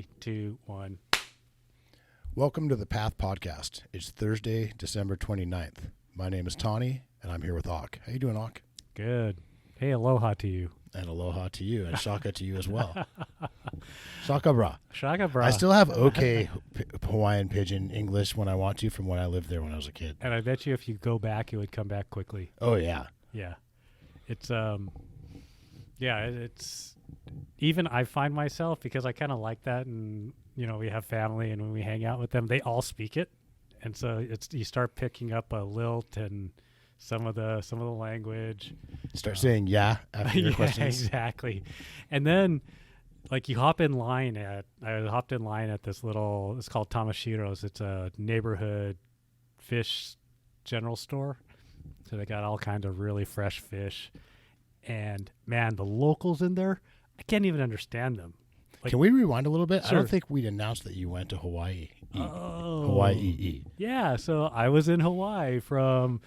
3, 2, 1. Welcome to the Path Podcast. It's Thursday, December 29th. My name is Tani, and I'm here with Auk. How you doing, Auk? Good. Hey, aloha to you. And aloha to you, and shaka to you as well. Shaka bra. Shaka bra. I still have okay Hawaiian Pidgin English when I want to from when I lived there when I was a kid. And I bet you if you go back, it would come back quickly. Oh, yeah. Yeah. It's, it's, even I find myself, because I kind of like that, and, you know, we have family, and when we hang out with them, they all speak it. And so you start picking up a lilt and some of the language. Start saying yeah after your questions. Exactly. And then, like, I hopped in line at this little, it's called Tamashiro's. It's a neighborhood fish general store. So they got all kinds of really fresh fish. And, man, the locals in there, I can't even understand them. Like, can we rewind a little bit? Sure. I don't think we'd announced that you went to Hawaii. Hawaii. Yeah, so I was in Hawaii from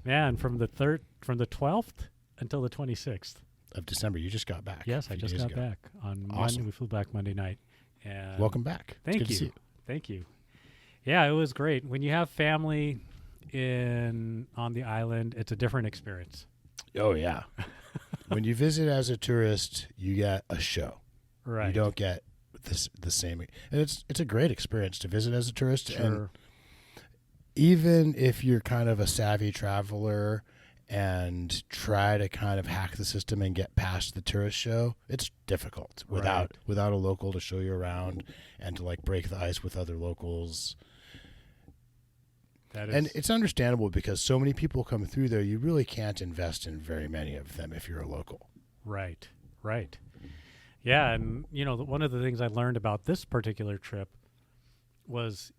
the 12th until the 26th of December. You just got back. Yes, I just got back on Awesome. Monday. We flew back Monday night. And welcome back. Thank it's good you. to see you. Thank you. Yeah, it was great. When you have family on the island, it's a different experience. Oh, yeah. When you visit as a tourist, you get a show. Right. You don't get the same. And it's a great experience to visit as a tourist. Sure. And even if you're kind of a savvy traveler and try to kind of hack the system and get past the tourist show, it's difficult without a local to show you around and to like break the ice with other locals. And it's understandable because so many people come through there, you really can't invest in very many of them if you're a local. Right. Yeah, and, you know, one of the things I learned about this particular trip was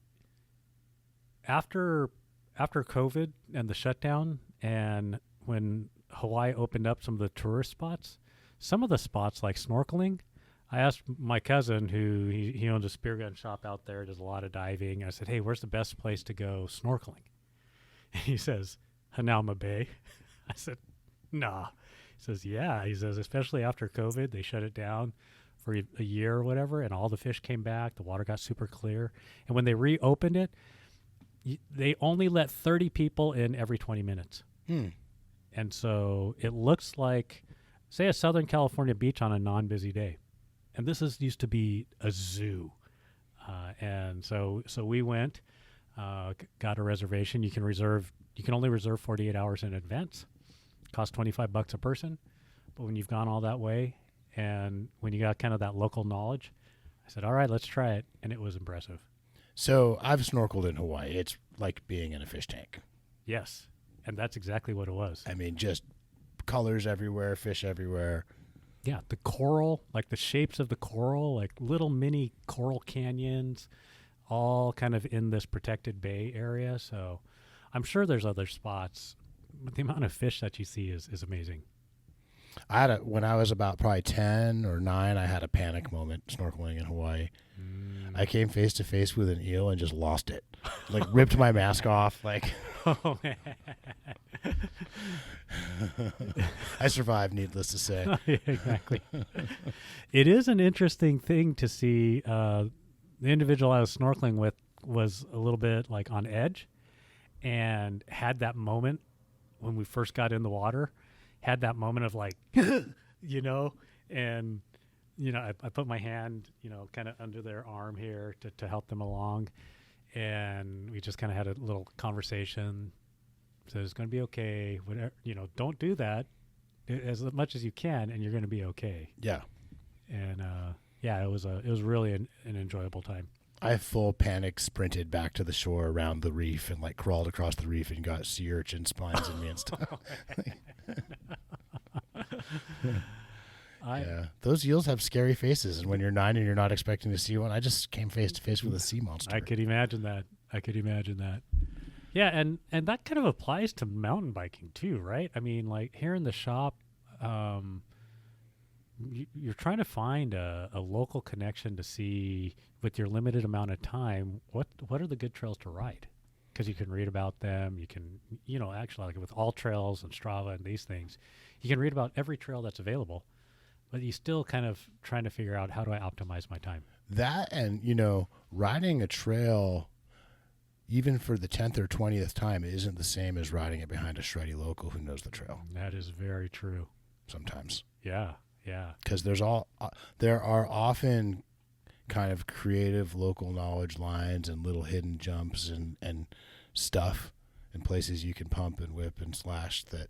after COVID and the shutdown, and when Hawaii opened up some of the tourist spots, some of the spots like snorkeling, I asked my cousin, who he owns a spear gun shop out there, does a lot of diving. I said, hey, where's the best place to go snorkeling? And he says, Hanauma Bay. I said, nah. He says, yeah. He says, especially after COVID, they shut it down for a year or whatever, and all the fish came back. The water got super clear. And when they reopened it, they only let 30 people in every 20 minutes. And so it looks like, say, a Southern California beach on a non-busy day. And this used to be a zoo. And so we went, got a reservation. You can only reserve 48 hours in advance. Cost $25 a person. But when you've gone all that way and when you got kind of that local knowledge, I said, all right, let's try it. And it was impressive. So I've snorkeled in Hawaii. It's like being in a fish tank. Yes. And that's exactly what it was. I mean, just colors everywhere, fish everywhere. Yeah, the coral, like the shapes of the coral, like little mini coral canyons, all kind of in this protected bay area. So I'm sure there's other spots, but the amount of fish that you see is amazing. When I was about probably 10 or 9, I had a panic moment snorkeling in Hawaii. I came face to face with an eel and just lost it. Like ripped my mask off. Like, oh, man. I survived, needless to say. Yeah, exactly. It is an interesting thing to see. The individual I was snorkeling with was a little bit like on edge and had that moment when we first got in the water, had that moment of like, you know, and, you know, I put my hand, you know, kind of under their arm here to help them along. And we just kind of had a little conversation. So it's going to be okay. Whatever, you know, don't do that as much as you can, and you're going to be okay. Yeah. And it was really an enjoyable time. I full panic sprinted back to the shore around the reef and like crawled across the reef and got sea urchin spines in me and stuff. Yeah, those eels have scary faces, and when you're 9 and you're not expecting to see one, I just came face to face with a sea monster. I could imagine that. Yeah, and that kind of applies to mountain biking too, right? I mean, like here in the shop, you're trying to find a local connection to see, with your limited amount of time, what are the good trails to ride? Because you can read about them. You can, you know, actually, like with All Trails and Strava and these things, you can read about every trail that's available, but you still kind of trying to figure out, how do I optimize my time? That, and riding a trail, even for the 10th or 20th time, isn't the same as riding it behind a shreddy local who knows the trail. That is very true. Sometimes. Yeah. Because there are often kind of creative local knowledge lines and little hidden jumps and stuff and places you can pump and whip and slash that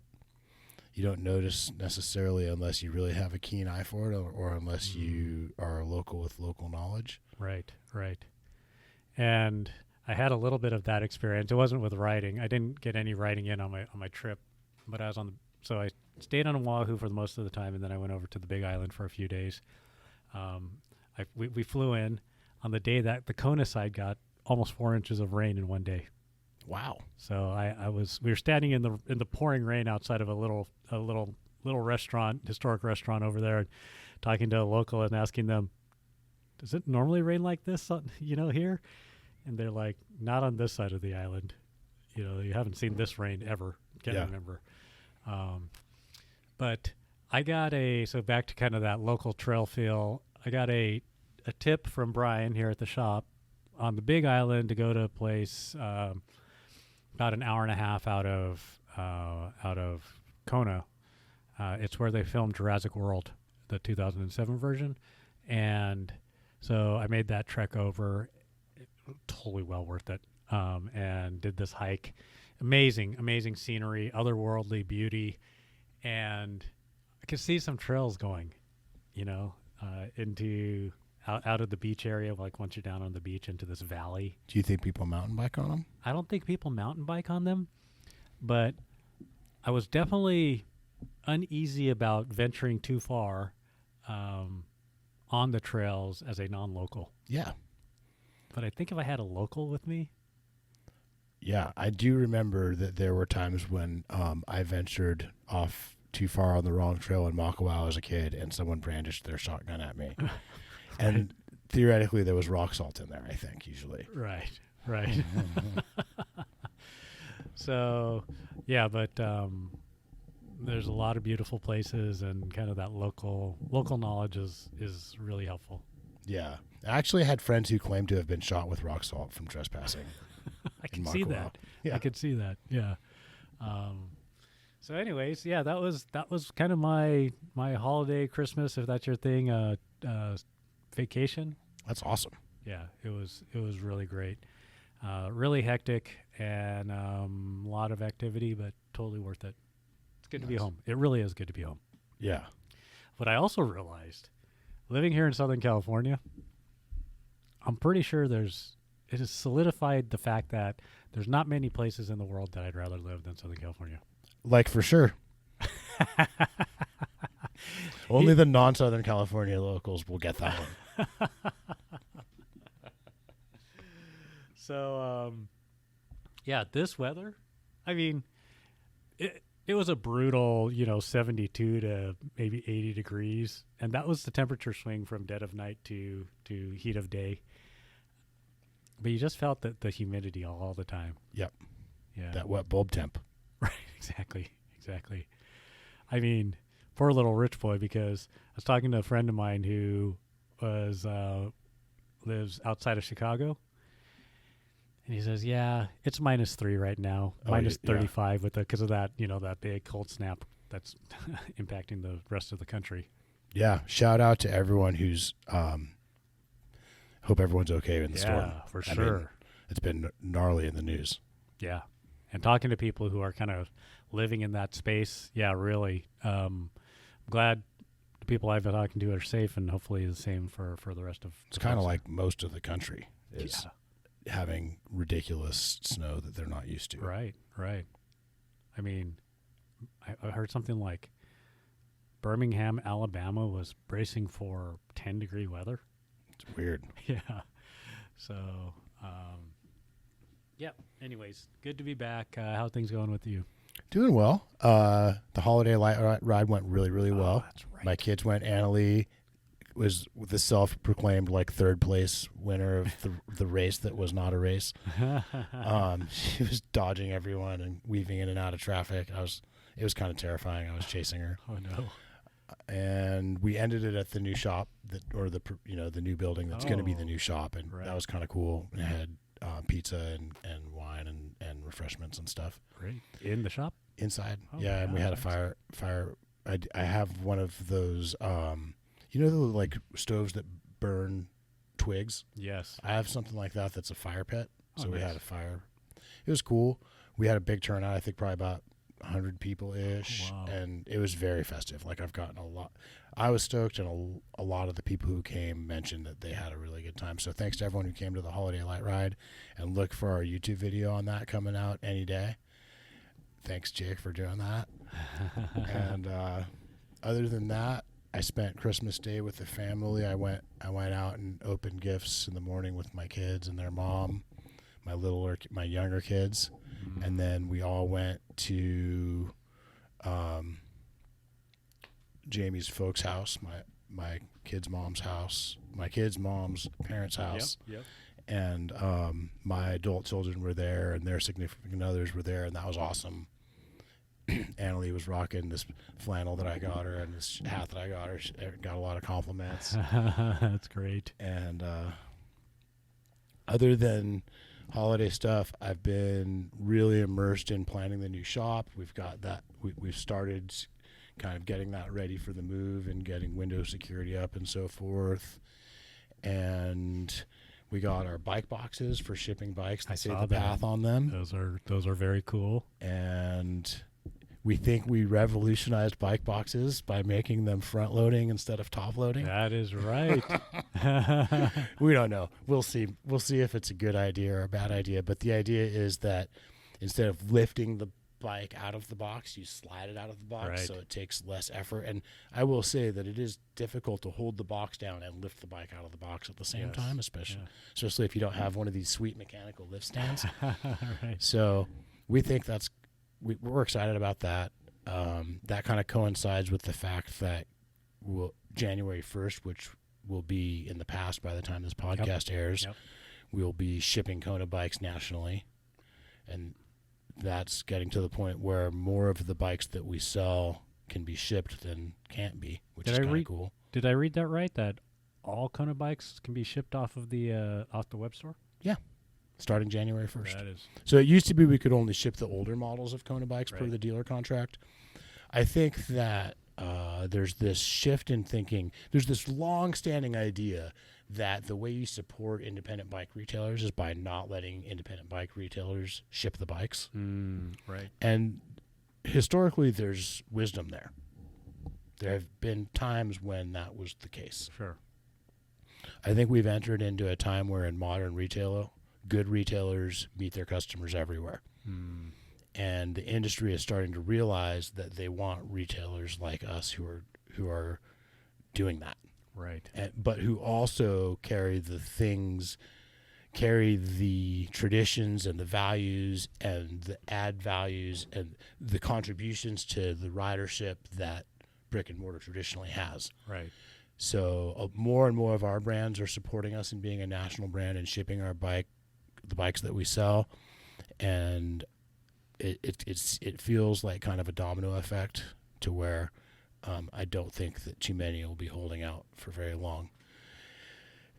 you don't notice necessarily unless you really have a keen eye for it, or unless you are a local with local knowledge. Right. And I had a little bit of that experience. It wasn't with riding. I didn't get any riding in on my trip, but I was so I stayed on Oahu for the most of the time, and then I went over to the Big Island for a few days. We flew in on the day that the Kona side got almost 4 inches of rain in one day. Wow. So we were standing in the pouring rain outside of a little restaurant, historic restaurant over there, and talking to a local and asking them, does it normally rain like this, here? And they're like, not on this side of the island. You haven't seen this rain ever. Can't remember. But I got so back to kind of that local trail feel, I got a tip from Brian here at the shop on the Big Island to go to a place about an hour and a half out of Kona. It's where they filmed Jurassic World, the 2007 version. And so I made that trek over. Totally well worth it. And did this hike. Amazing scenery, otherworldly beauty. And I could see some trails going, into out of the beach area, like once you're down on the beach into this valley. Do you think people mountain bike on them? I don't think people mountain bike on them, but I was definitely uneasy about venturing too far on the trails as a non-local. Yeah. But I think if I had a local with me. Yeah, I do remember that there were times when I ventured off too far on the wrong trail in Makawao as a kid, and someone brandished their shotgun at me. And theoretically, there was rock salt in there, I think, usually. Right. So, yeah, but there's a lot of beautiful places, and kind of that local knowledge is really helpful. Yeah. I actually had friends who claimed to have been shot with rock salt from trespassing. I can see that. Yeah. I could see that. Yeah. So anyways, yeah, that was kind of my holiday, Christmas, if that's your thing, vacation. That's awesome. Yeah, it was really great. Really hectic and a lot of activity, but totally worth it. It's good to be home. It really is good to be home. Yeah. But I also realized, living here in Southern California, I'm pretty sure it has solidified the fact that there's not many places in the world that I'd rather live than Southern California. Like, for sure. Only the non-Southern California locals will get that one. So, yeah, this weather, I mean, it was a brutal, 72 to maybe 80 degrees. And that was the temperature swing from dead of night to heat of day. But you just felt the humidity all the time. Yep. Yeah. That wet bulb temp. Right. Exactly. I mean, poor little rich boy, because I was talking to a friend of mine who lives outside of Chicago. And he says, yeah, it's -3 right now, -35 because of that, that big cold snap that's impacting the rest of the country. Yeah. Shout out to everyone who's, hope everyone's okay in the storm. Yeah, for sure. I mean, it's been gnarly in the news. Yeah. And talking to people who are kind of living in that space, yeah, really. I'm glad the people I've been talking to are safe, and hopefully the same for the rest of It's kind of like most of the country is having ridiculous snow that they're not used to. Right. I mean, I heard something like Birmingham, Alabama was bracing for 10-degree weather. It's weird. Yeah. So, yeah. Anyways, good to be back. How are things going with you? Doing well. The holiday light ride went really, really well. That's right. My kids went. Annalie was the self-proclaimed third place winner of the race that was not a race. She was dodging everyone and weaving in and out of traffic. It was kind of terrifying. I was chasing her. Oh no. and we ended it at the new shop the new building that's going to be the new shop, and right. that was kind of cool. It had pizza and wine and refreshments and stuff. Great. In the shop? Inside. Oh, yeah, and we had a fire. I have one of those, the like stoves that burn twigs. Yes. I have something like that that's a fire pit. So we nice. had a fire. It was cool. We had a big turnout. I think probably about 100 people-ish. Wow. And it was very festive. Like, I've gotten a lot. I was stoked, and a lot of the people who came mentioned that they had a really good time. So thanks to everyone who came to the Holiday Light Ride, and look for our YouTube video on that coming out any day. Thanks, Jake, for doing that. And other than that, I spent Christmas Day with the family. I went out and opened gifts in the morning with my kids and their mom, my younger kids, and then we all went to Jamie's folks' house, my kids' mom's house, my kids' mom's parents' house. Yep. And my adult children were there, and their significant others were there, and that was awesome. Annalie was rocking this flannel that I got her and this hat that I got her. She got a lot of compliments. That's great. And other than holiday stuff, I've been really immersed in planning the new shop. We've got that. We've started kind of getting that ready for the move and getting window security up and so forth. And we got our bike boxes for shipping bikes that say the Path on them. Those are very cool. And we think we revolutionized bike boxes by making them front loading instead of top loading. That is right. We don't know. We'll see. We'll see if it's a good idea or a bad idea. But the idea is that instead of lifting the bike out of the box, you slide it out of the box, right. So it takes less effort. And I will say that it is difficult to hold the box down and lift the bike out of the box at the same time, especially if you don't have one of these sweet mechanical lift stands. Right. So we think we're excited about that. That kind of coincides with the fact that January 1st, which will be in the past by the time this podcast airs, we'll be shipping Kona bikes nationally. And that's getting to the point where more of the bikes that we sell can be shipped than can't be, which is kind of cool. Did I read that right? That all Kona bikes can be shipped off the web store? Yeah. Starting January 1st. That is. So it used to be we could only ship the older models of Kona bikes per the dealer contract. I think that there's this shift in thinking. There's this long-standing idea that the way you support independent bike retailers is by not letting independent bike retailers ship the bikes. Right. And historically, there's wisdom there. There have been times when that was the case. Sure. I think we've entered into a time where in modern retail, good retailers meet their customers everywhere. And the industry is starting to realize that they want retailers like us who are doing that. Right. But who also carry the traditions and the values and the add values and the contributions to the ridership that brick and mortar traditionally has. Right. So more and more of our brands are supporting us in being a national brand and shipping the bikes that we sell, and it feels like kind of a domino effect to where I don't think that too many will be holding out for very long.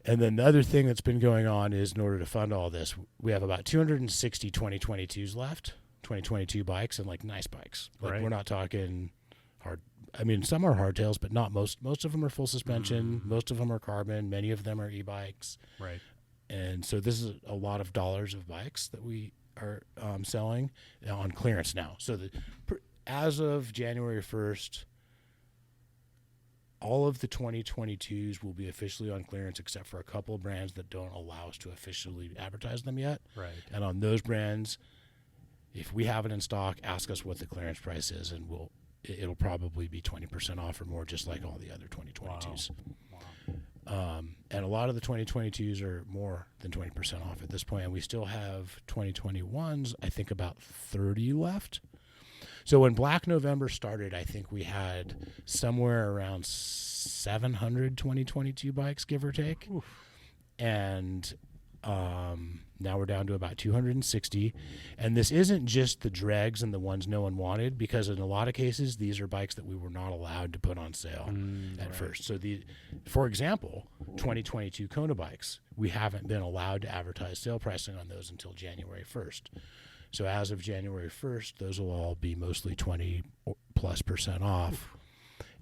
And then the other thing that's been going on is in order to fund all this, we have about 260 2022s left, 2022 bikes, and like nice bikes. Like We're not talking hard. I mean, some are hardtails, but not most. Most of them are full suspension. Most of them are carbon. Many of them are e-bikes. Right. And so this is a lot of dollars of bikes that we are selling on clearance now. So as of January 1st, all of the 2022s will be officially on clearance except for a couple of brands that don't allow us to officially advertise them yet. Right. And on those brands, if we have it in stock, ask us what the clearance price is, and it'll probably be 20% off or more, just like all the other 2022s. Wow. And a lot of the 2022s are more than 20% off at this point, and we still have 2021s, I think about 30 left. So when Black November started, I think we had somewhere around 700 2022 bikes, give or take. Oof. And Now we're down to about 260. And this isn't just the dregs and the ones no one wanted, because in a lot of cases, these are bikes that we were not allowed to put on sale at first. So for example, 2022 Kona bikes, we haven't been allowed to advertise sale pricing on those until January 1st. So as of January 1st, those will all be mostly 20+% off.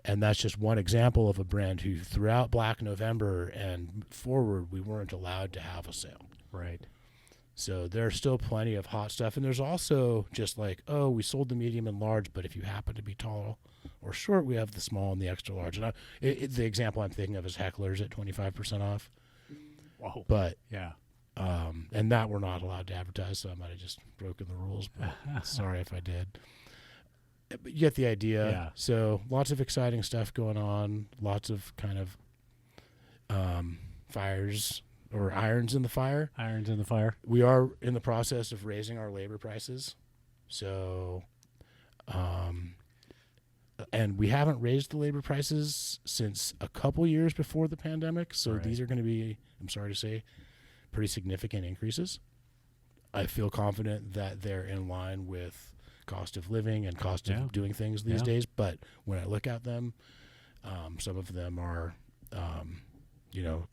And that's just one example of a brand who throughout Black November and forward, we weren't allowed to have a sale. Right. So there's still plenty of hot stuff. And there's also just like, oh, we sold the medium and large, but if you happen to be tall or short, we have the small and the extra large. And the example I'm thinking of is Hecklers at 25% off. Whoa. But yeah. And that we're not allowed to advertise, so I might have just broken the rules, but sorry if I did. But you get the idea. Yeah. So lots of exciting stuff going on, lots of kind of fires or irons in the fire. Irons in the fire. We are in the process of raising our labor prices. So, and we haven't raised the labor prices since a couple years before the pandemic. So Right. these are going to be, I'm sorry to say, pretty significant increases. I feel confident that they're in line with cost of living and cost of doing things these days. But when I look at them, some of them are,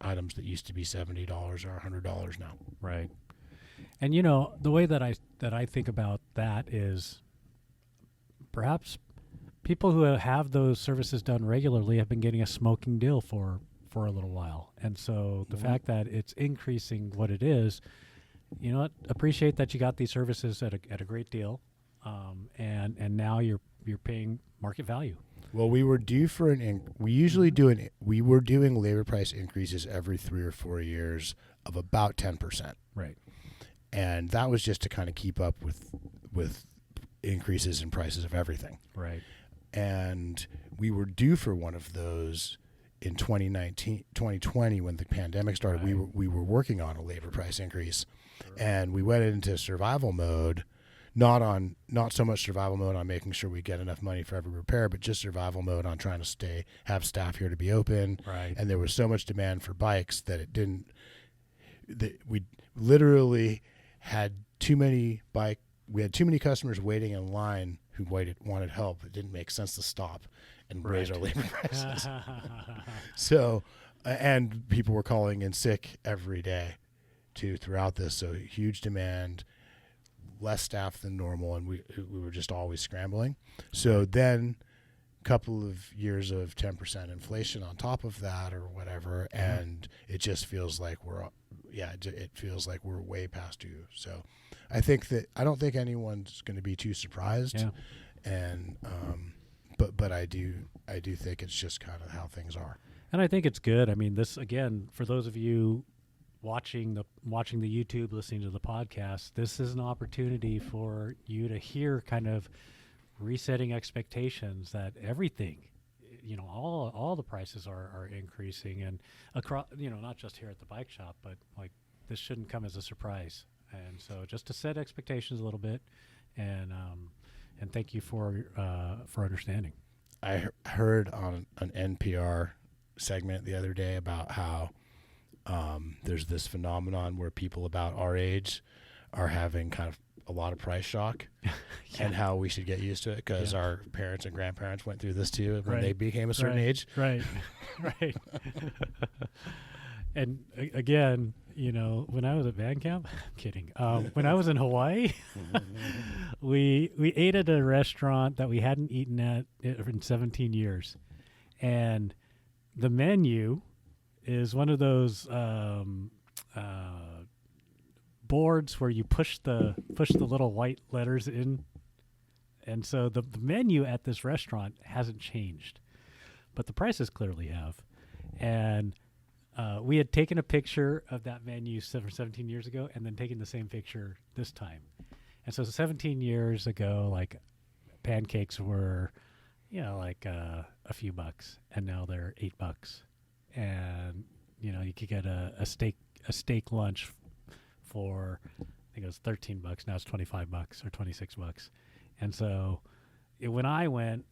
items that used to be $70 are $100 now. Right. And the way that I think about that is perhaps people who have those services done regularly have been getting a smoking deal for a little while. And so the fact that it's increasing what it is, appreciate that you got these services at a great deal. And now you're paying market value. Well, we were due for we were doing labor price increases every 3 or 4 years of about 10%. Right. And that was just to kind of keep up with increases in prices of everything. Right. And we were due for one of those in 2020 when the pandemic started. Right. We were working on a labor price increase, and we went into survival mode. Not so much survival mode on making sure we get enough money for every repair, but just survival mode on trying to have staff here to be open. Right. And there was so much demand for bikes that we literally had too many customers waiting in line who wanted help. It didn't make sense to stop and raise our labor prices. So, and people were calling in sick every day throughout this. So huge demand, less staff than normal, and we were just always scrambling. So then a couple of years of 10% inflation on top of that or whatever, and it just feels like it feels like we're way past due. So I don't think anyone's going to be too surprised. Yeah. And but I do think it's just kind of how things are. And I think it's good. I mean, this again, for those of you watching the YouTube, listening to the podcast, this is an opportunity for you to hear kind of resetting expectations that everything, all the prices are increasing, and across, not just here at the bike shop, but like this shouldn't come as a surprise. And so just to set expectations a little bit, and thank you for understanding. I heard on an NPR segment the other day about how there's this phenomenon where people about our age are having kind of a lot of price shock and how we should get used to it because our parents and grandparents went through this too when they became a certain age. Right. Right. And again, when I was at band camp, I'm kidding. When I was in Hawaii, we ate at a restaurant that we hadn't eaten at in 17 years. And the menu is one of those boards where you push the little white letters in. And so the menu at this restaurant hasn't changed, but the prices clearly have. And we had taken a picture of that menu 17 years ago and then taken the same picture this time. And so 17 years ago, like pancakes were, like a few bucks, and now they're $8. And, you could get a steak lunch for, I think it was $13. Now it's $25 or $26. And so when I went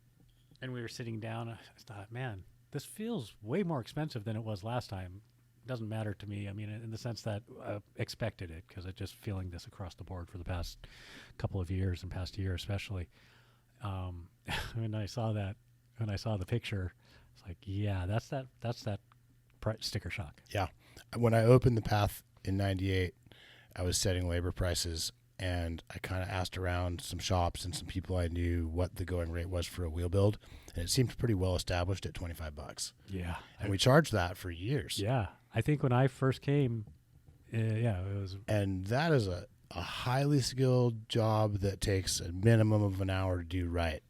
and we were sitting down, I thought, man, this feels way more expensive than it was last time. doesn't matter to me. I mean, in the sense that I expected it, because I'm just feeling this across the board for the past couple of years and past year especially. When I saw the picture, it's like, yeah, that's that sticker shock. Yeah. When I opened the Path in 98, I was setting labor prices, and I kind of asked around some shops and some people I knew what the going rate was for a wheel build, and it seemed pretty well established at $25. Yeah. And we charged that for years. Yeah. I think when I first came, it was. And that is a highly skilled job that takes a minimum of an hour to do right,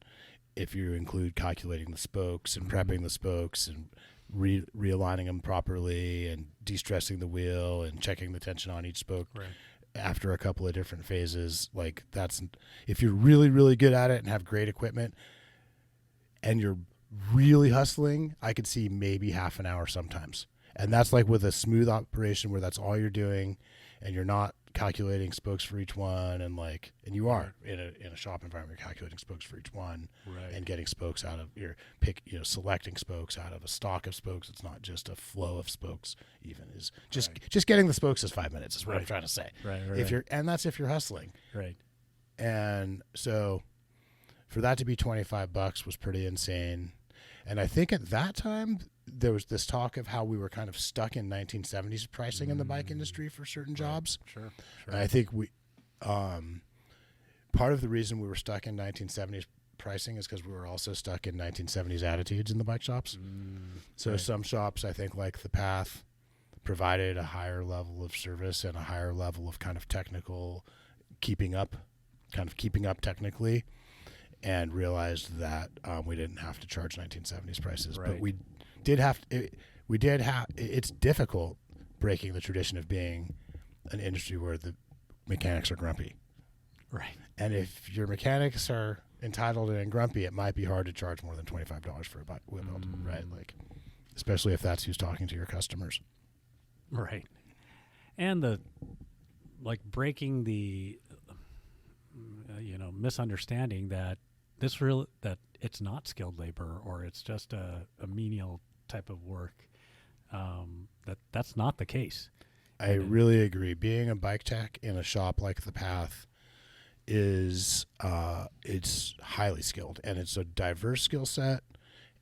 if you include calculating the spokes and prepping the spokes and realigning them properly and de-stressing the wheel and checking the tension on each spoke. Right. After a couple of different phases. Like, that's, if you're really, really good at it and have great equipment and you're really hustling, I could see maybe half an hour sometimes. And that's like with a smooth operation where that's all you're doing and you're not calculating spokes for each one, and you are in a shop environment, you're calculating spokes for each one, Right. and getting spokes out of your selecting spokes out of a stock of spokes. It's not just a flow of spokes. Even is just getting the spokes is 5 minutes. Is what I'm trying to say. Right. That's if you're hustling. Right. And so, for that to be $25 was pretty insane. And I think at that time there was this talk of how we were kind of stuck in 1970s pricing in the bike industry for certain jobs. Sure. And I think we, part of the reason we were stuck in 1970s pricing is because we were also stuck in 1970s attitudes in the bike shops. So some shops, I think, like the Path, provided a higher level of service and a higher level of kind of technical keeping up technically, and realized that we didn't have to charge 1970s prices, but we did have. It's difficult breaking the tradition of being an industry where the mechanics are grumpy. Right. And if your mechanics are entitled and grumpy, it might be hard to charge more than $25 for a bike wheel build, right? Like, especially if that's who's talking to your customers. Right. And breaking the misunderstanding that that it's not skilled labor, or it's just a menial type of work. That's not the case. I really agree. Being a bike tech in a shop like the Path is it's highly skilled, and it's a diverse skill set,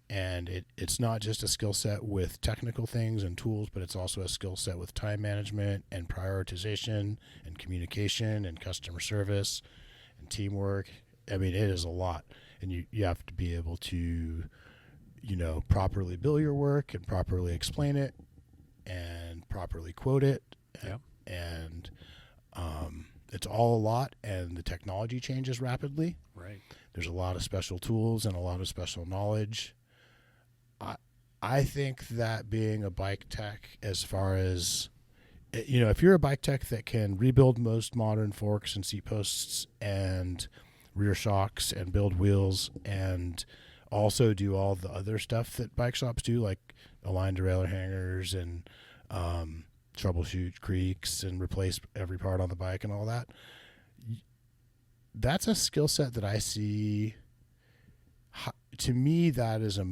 and it's not just a skill set with technical things and tools, but it's also a skill set with time management and prioritization and communication and customer service and teamwork. I mean, it is a lot, and you have to be able to, properly bill your work and properly explain it and properly quote it. Yep. And it's all a lot, and the technology changes rapidly. Right. There's a lot of special tools and a lot of special knowledge. I think that being a bike tech, as far as, if you're a bike tech that can rebuild most modern forks and seat posts and rear shocks and build wheels and also do all the other stuff that bike shops do, like align derailleur hangers and troubleshoot creaks and replace every part on the bike and all that, that's a skill set that I see. To me, that is a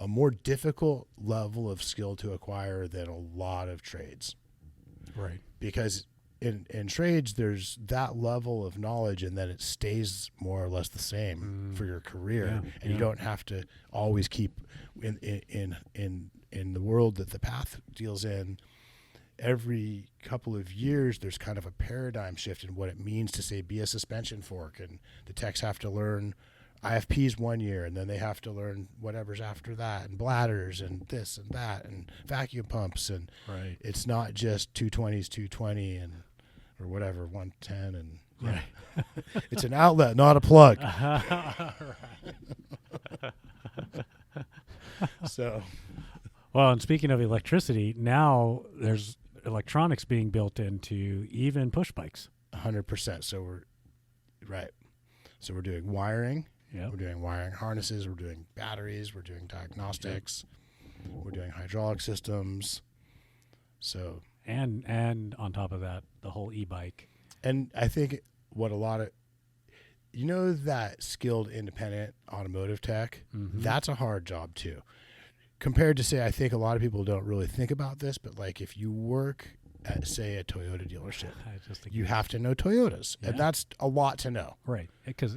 more difficult level of skill to acquire than a lot of trades. Right. Because in trades, there's that level of knowledge, and then it stays more or less the same for your career, and you don't have to always keep in the world that the Path deals in. Every couple of years, there's kind of a paradigm shift in what it means to, say, be a suspension fork, and the techs have to learn IFPs 1 year, and then they have to learn whatever's after that, and bladders and this and that and vacuum pumps, and it's not just 220s 220 and or whatever 110 and it's an outlet, not a plug. So, well, and speaking of electricity, now there's electronics being built into even push bikes. 100%. So we're doing wiring. Yep. We're doing wiring harnesses. We're doing batteries. We're doing diagnostics. We're doing hydraulic systems. So and on top of that, the whole e-bike. And I think what a lot of that skilled independent automotive tech, that's a hard job too, compared to, say, I think a lot of people don't really think about this, but like if you work at, say, a Toyota dealership, you have to know Toyotas, and that's a lot to know. Right,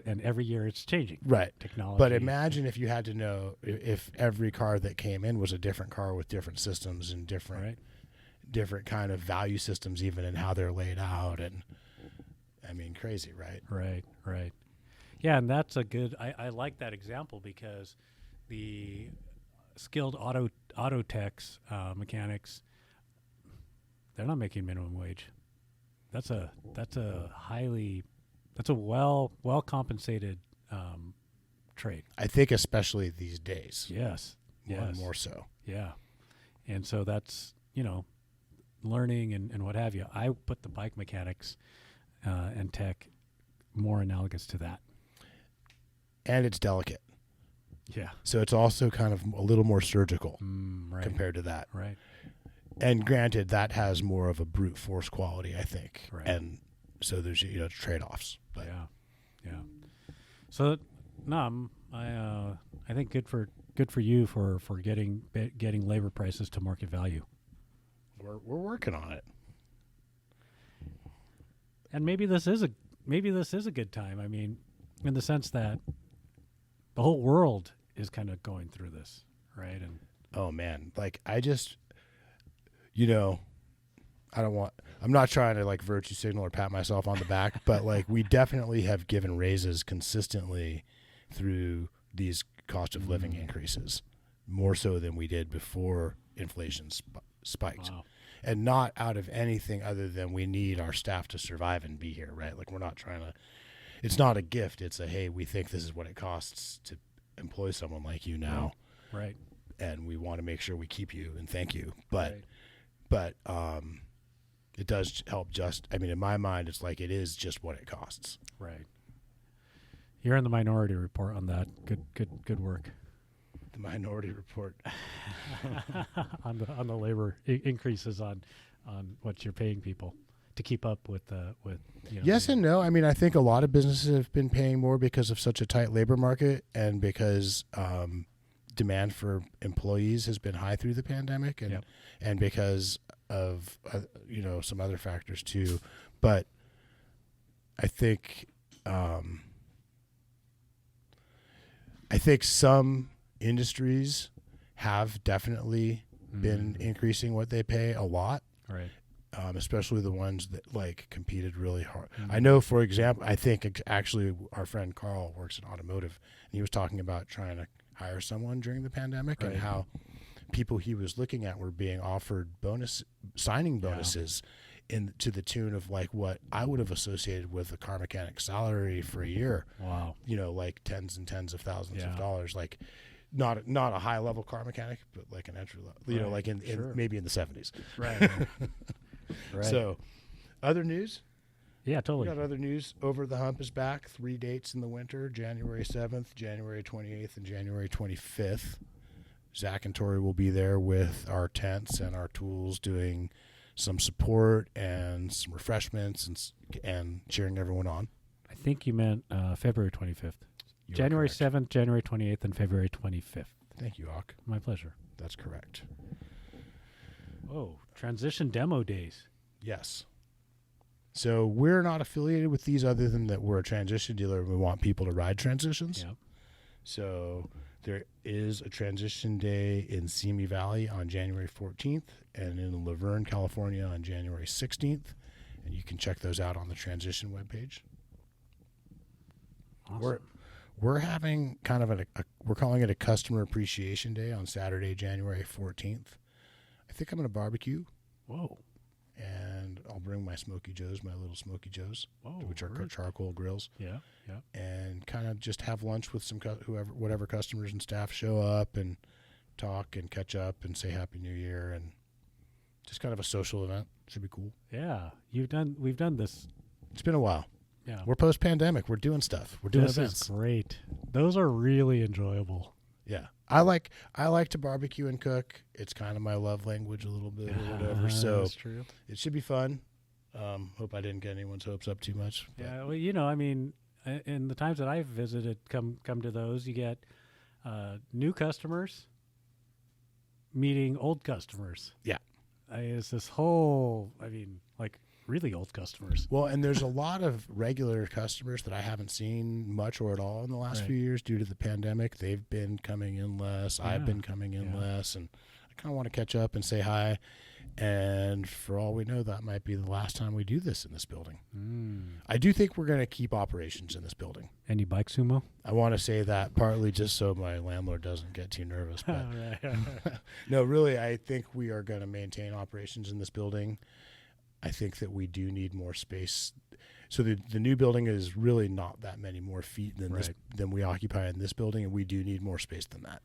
and every year it's changing. Right. Technology. But imagine if you had to know if every car that came in was a different car with different systems and different kind of value systems, even in how they're laid out. And I mean, crazy, right? Right. Yeah, and that's a good, I like that example because the skilled auto techs, mechanics, they're not making minimum wage. That's a well compensated trade. I think especially these days. Yes. More and more so. Yeah. And so that's, learning and what have you. I put the bike mechanics and tech more analogous to that. And it's delicate. Yeah. So it's also kind of a little more surgical compared to that. Right. And granted, that has more of a brute force quality, I think. Right. And so there's trade-offs. But yeah. So, no, I think good for you for getting labor prices to market value. We're working on it. And maybe this is a good time. I mean, in the sense that the whole world is kind of going through this, right? And oh man, like I just, I'm not trying to like virtue signal or pat myself on the back, but like we definitely have given raises consistently through these cost of living increases, more so than we did before inflation spiked. wow. And not out of anything other than we need our staff to survive and be here, right? Like we're not trying to, it's not a gift. It's a, hey, we think this is what it costs to employ someone like you now. Right. And we want to make sure we keep you and thank you. But it does help in my mind, it's like it is just what it costs. Right. You're in the Minority Report on that. Good work. The Minority Report. on the labor increases on what you're paying people to keep up with Yes and no. I mean, I think a lot of businesses have been paying more because of such a tight labor market and because demand for employees has been high through the pandemic and because of some other factors too. But I think some industries have definitely been increasing what they pay a lot. Right. Especially the ones that like competed really hard. I know, for example, I think actually our friend Carl works in automotive, and he was talking about trying to hire someone during the pandemic and how people he was looking at were being offered signing bonuses to the tune of like what I would have associated with a car mechanic salary for a year. Wow. Like tens and tens of thousands of dollars. Like not a high level car mechanic, but like an entry level, like in maybe in the 70s. Right. Right. So other news? Yeah, totally. We got other news. Over the Hump is back. 3 dates in the winter, January 7th, January 28th, and January 25th. Zach and Tori will be there with our tents and our tools doing some support and some refreshments and cheering everyone on. I think you meant February 25th. January 7th, January 28th, and February 25th. Thank you, Auk. My pleasure. That's correct. Oh, transition demo days. Yes. So we're not affiliated with these other than that we're a transition dealer and we want people to ride transitions. Yep. So there is a transition day in Simi Valley on January 14th and in Laverne, California on January 16th. And you can check those out on the transition webpage. Awesome. We're having kind of we're calling it a customer appreciation day on Saturday, January 14th. I think I'm going to barbecue. Whoa. And I'll bring my Smoky Joes, my little Smoky Joes, which are charcoal grills. Yeah. And kind of just have lunch with some whatever customers and staff show up and talk and catch up and say Happy New Year and just kind of a social event. Should be cool. Yeah. We've done this. It's been a while. Yeah. We're post-pandemic. We're doing stuff. We're doing events. This is great. Those are really enjoyable. Yeah. I like to barbecue and cook. It's kind of my love language a little bit or whatever. So that's true. It should be fun. Hope I didn't get anyone's hopes up too much. Yeah. Well, I mean, in the times that I've visited, come to those, you get new customers meeting old customers. Yeah. It's this whole, I mean, like really old customers. Well, and there's a lot of regular customers that I haven't seen much or at all in the last Right. few years due to the pandemic. They've been coming in less. I've Yeah. been coming in Yeah. less, and I kind of want to catch up and say hi. And for all we know, that might be the last time we do this in this building. I do think we're going to keep operations in this building. Any bike sumo? I want to say that partly just so my landlord doesn't get too nervous. But no, really, I think we are going to maintain operations in this building. I think that we do need more space. So the new building is really not that many more feet than than we occupy in this building, and we do need more space than that.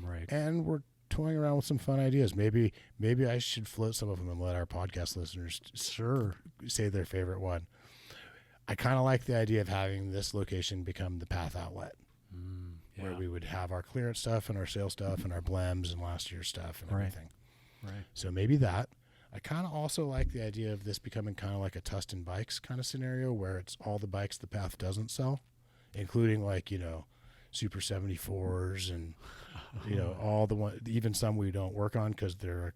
Right. And we're toying around with some fun ideas. Maybe I should float some of them and let our podcast listeners say their favorite one. I kind of like the idea of having this location become the Path outlet, where we would have our clearance stuff and our sale stuff and our blems and last year's stuff and everything. Right. So maybe that. I kind of also like the idea of this becoming kind of like a Tustin Bikes kind of scenario where it's all the bikes the Path doesn't sell, including like, Super 74s and, all the one, even some we don't work on because they're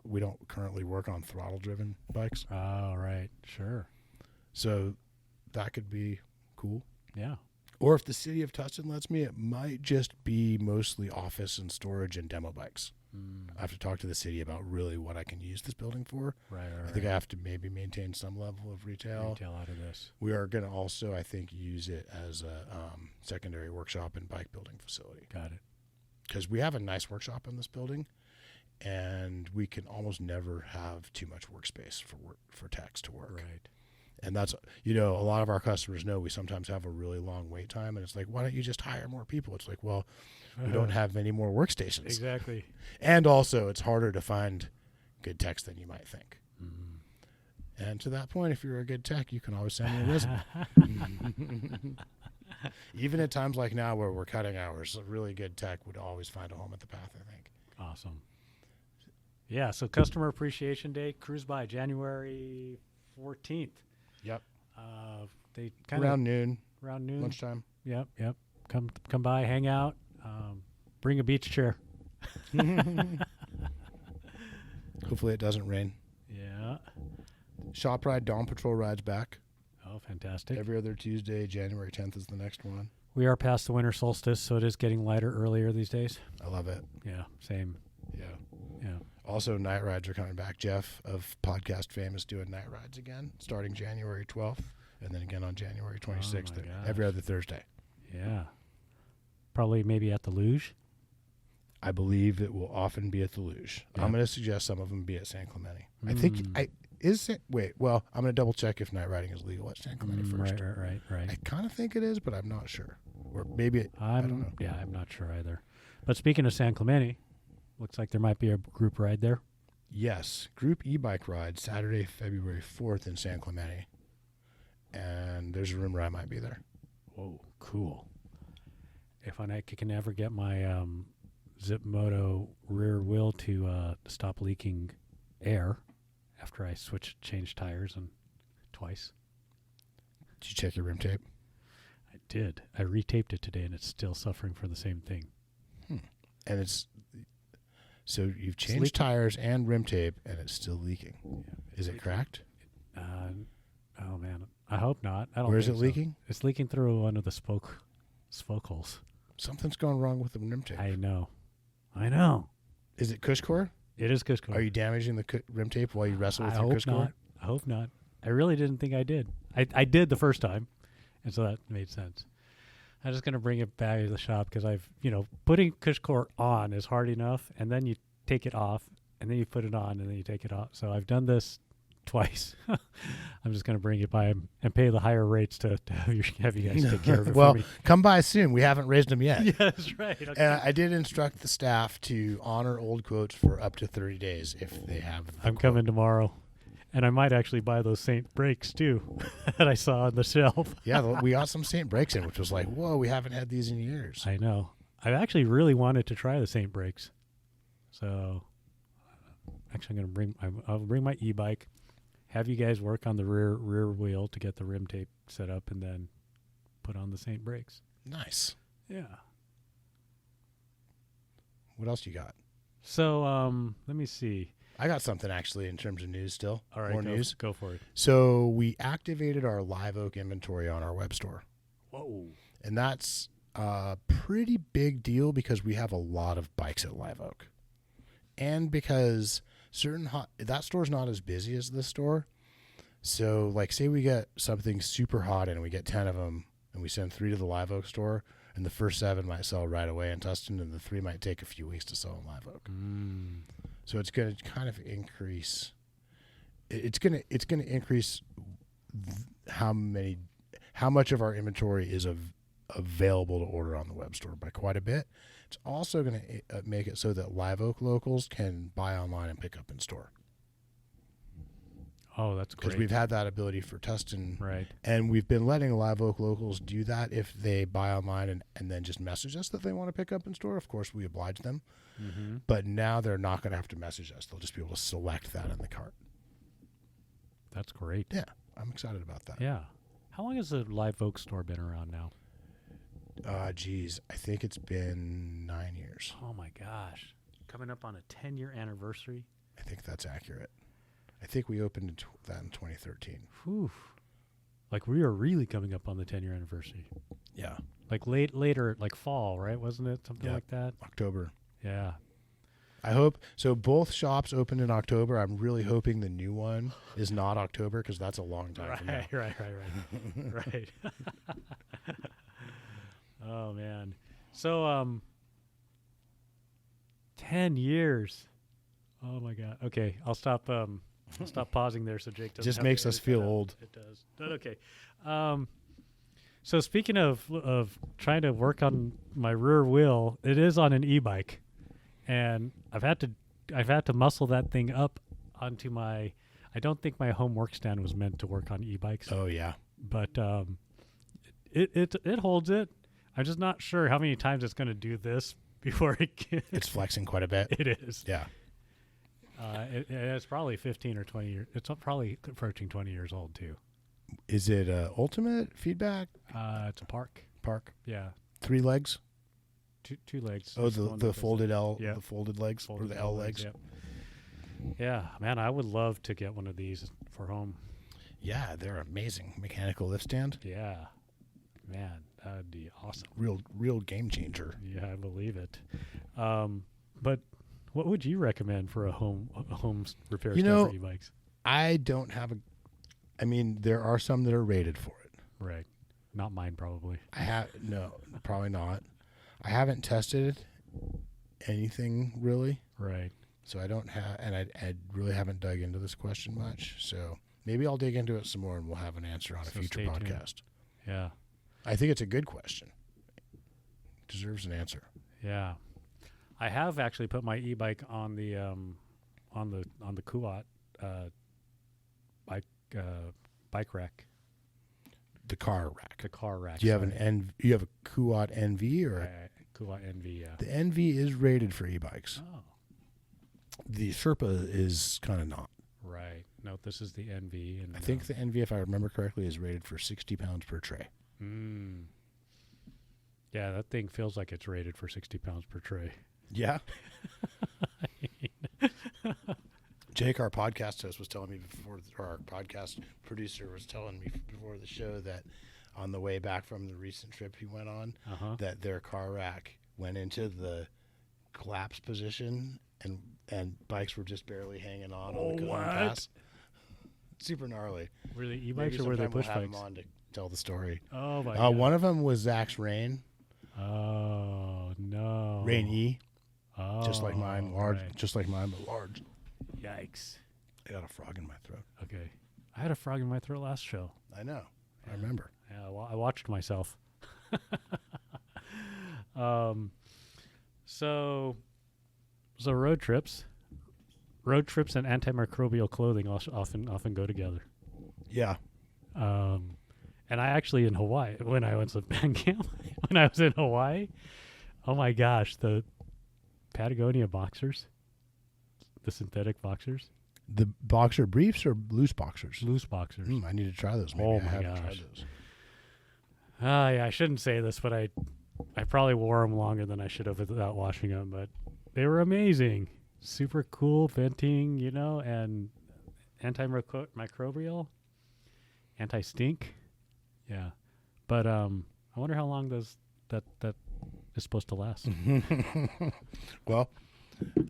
we don't currently work on throttle driven bikes. Oh, right. Sure. So that could be cool. Yeah. Or if the city of Tustin lets me, it might just be mostly office and storage and demo bikes. I have to talk to the city about really what I can use this building for. Right. I think I have to maybe maintain some level of retail out of this. We are going to also, I think, use it as a secondary workshop and bike building facility. Got it. Because we have a nice workshop in this building, and we can almost never have too much workspace for techs to work. Right. And that's, a lot of our customers know we sometimes have a really long wait time, and it's like, why don't you just hire more people? It's like, well, we don't have any more workstations. Exactly. And also, it's harder to find good techs than you might think. And to that point, if you're a good tech, you can always send me a resume. Even at times like now where we're cutting hours, a really good tech would always find a home at the Path, I think. Awesome. Yeah, so Customer Appreciation Day, cruise by January 14th. Yep. They kind around noon, lunchtime. Yep. Come by, hang out, bring a beach chair. Hopefully it doesn't rain. Yeah. Shop ride, Dawn Patrol rides back. Oh, fantastic. Every other Tuesday, January 10th is the next one. We are past the winter solstice, so it is getting lighter earlier these days. I love it. Yeah, same. Yeah. Yeah. Also, night rides are coming back. Jeff of Podcast Fame is doing night rides again, starting January 12th, and then again on January 26th, every other Thursday. Yeah. Probably maybe at the luge. I believe it will often be at the luge. Yeah. I'm going to suggest some of them be at San Clemente. I think I'm going to double check if night riding is legal at San Clemente first. Right. I kind of think it is, but I'm not sure. Or maybe I don't know. Yeah, I'm not sure either. But speaking of San Clemente, looks like there might be a group ride there. Yes, group e-bike ride Saturday, February 4th in San Clemente. And there's a rumor I might be there. Whoa, cool. If I can ever get my Zip Moto rear wheel to stop leaking air after I change tires twice. Did you check your rim tape? I did. I retaped it today, and it's still suffering for the same thing. And so you've changed tires and rim tape, and it's still leaking. Yeah, is it cracked? Oh man, I hope not. I don't. Where is it so. leaking? It's leaking through one of the spoke holes. Something's going wrong with the rim tape. I know. Is it Cushcore? It is Cushcore. Are you damaging the rim tape while you wrestle with your Cushcore? I hope not. I really didn't think I did. I did the first time, and so that made sense. I'm just going to bring it back to the shop because putting Cushcore on is hard enough, and then you take it off, and then you put it on, and then you take it off. So I've done this twice. I'm just going to bring it by and pay the higher rates to have you guys take care of it well, for me. Come by soon. We haven't raised them yet. Yeah, that's right. Okay. And I did instruct the staff to honor old quotes for up to 30 days if they have. I'm coming tomorrow. And I might actually buy those Saint brakes, too, that I saw on the shelf. Yeah, we got some Saint brakes in, which was like, whoa, we haven't had these in years. I know. I actually really wanted to try the Saint brakes. So, actually, I'll bring my e-bike, have you guys work on the rear wheel to get the rim tape set up, and then put on the Saint brakes. Nice. Yeah. What else you got? So let me see. I got something actually in terms of news still. All right, More news. Go for it. So we activated our Live Oak inventory on our web store. Whoa. And that's a pretty big deal because we have a lot of bikes at Live Oak. And because that store's not as busy as this store. So like say we get something super hot and we get 10 of them and we send 3 to the Live Oak store and the first 7 might sell right away in Tustin and the 3 might take a few weeks to sell in Live Oak. So it's going to kind of increase. It's going to increase how much of our inventory is available to order on the web store by quite a bit. It's also going to make it so that Live Oak locals can buy online and pick up in store. Oh, that's great. Because we've had that ability for Tustin. Right. And we've been letting Live Oak locals do that if they buy online and then just message us that they want to pick up in store. Of course, we oblige them. Mm-hmm. But now they're not going to have to message us. They'll just be able to select that in the cart. That's great. Yeah, I'm excited about that. Yeah. How long has the Live Oak store been around now? Geez, I think it's been 9 years. Oh, my gosh. Coming up on a 10-year anniversary? I think that's accurate. I think we opened that in 2013. Whew. Like we are really coming up on the 10-year anniversary. Yeah. Like later, like fall, right? Wasn't it? Something like that? October. Yeah. I hope. So both shops opened in October. I'm really hoping the new one is not October because that's a long time from now. Right. Oh, man. So, 10 years. Oh, my God. Okay, I'll stop pausing there so Jake doesn't Just have makes to us edit feel that out. old. It does. But okay. So speaking of trying to work on my rear wheel, it is on an e-bike, and I've had to muscle that thing up onto my. I don't think my home work stand was meant to work on e-bikes. Oh yeah, but it holds it. I'm just not sure how many times it's going to do this before it can. It's flexing quite a bit. It is. Yeah. It's probably 15 or 20 years. It's probably approaching 20 years old too. Is it ultimate feedback? It's a park. Yeah. 3 legs? Two legs. Oh, the folded L, yeah. The folded legs Folded or the L legs? Yep. Yeah, man, I would love to get one of these for home. Yeah, they're amazing. Mechanical lift stand? Yeah. Man, that would be awesome. Real game changer. Yeah, I believe it. But what would you recommend for a home repair stand for e-bikes? I don't have I mean, there are some that are rated for it. Right. Not mine, probably. No, probably not. I haven't tested anything really. Right. So I don't have, and I really haven't dug into this question much. So maybe I'll dig into it some more and we'll have an answer on a future podcast. Yeah. I think it's a good question. It deserves an answer. Yeah. I have actually put my e-bike on the Kuat bike rack. The car rack. The car rack. Do you have you have a Kuat NV or Kuat NV? Yeah. The NV is rated for e-bikes. Oh. The Sherpa is kind of not. Right. No, this is the NV, and I think the NV, if I remember correctly, is rated for 60 pounds per tray. Yeah, that thing feels like it's rated for 60 pounds per tray. Yeah. Jake, our podcast host, was telling me before, or our podcast producer was telling me before the show that on the way back from the recent trip he went on, that their car rack went into the collapse position and bikes were just barely hanging on the Cajon Pass. Super gnarly. Were they e-bikes or were they push bikes? Have them on to tell the story. Oh my God. One of them was Zach's Rain. Oh no. Rain E. Oh, just like mine, large. Right. Just like mine, but large. Yikes. I got a frog in my throat. Okay. I had a frog in my throat last show. I know. Yeah. I remember. Yeah, I watched myself. So road trips and antimicrobial clothing often go together. Yeah. And I actually in Hawaii when I was at band camp when I was in Hawaii, oh my gosh, the Patagonia boxers, the synthetic boxers. The boxer briefs or loose boxers? Loose boxers. I need to try those. Maybe Oh I my haven't gosh. tried those. Yeah, I shouldn't say this, but I probably wore them longer than I should have without washing them, but they were amazing. super cool venting, and antimicrobial, anti-stink. Yeah. But I wonder how long that is supposed to last. Well,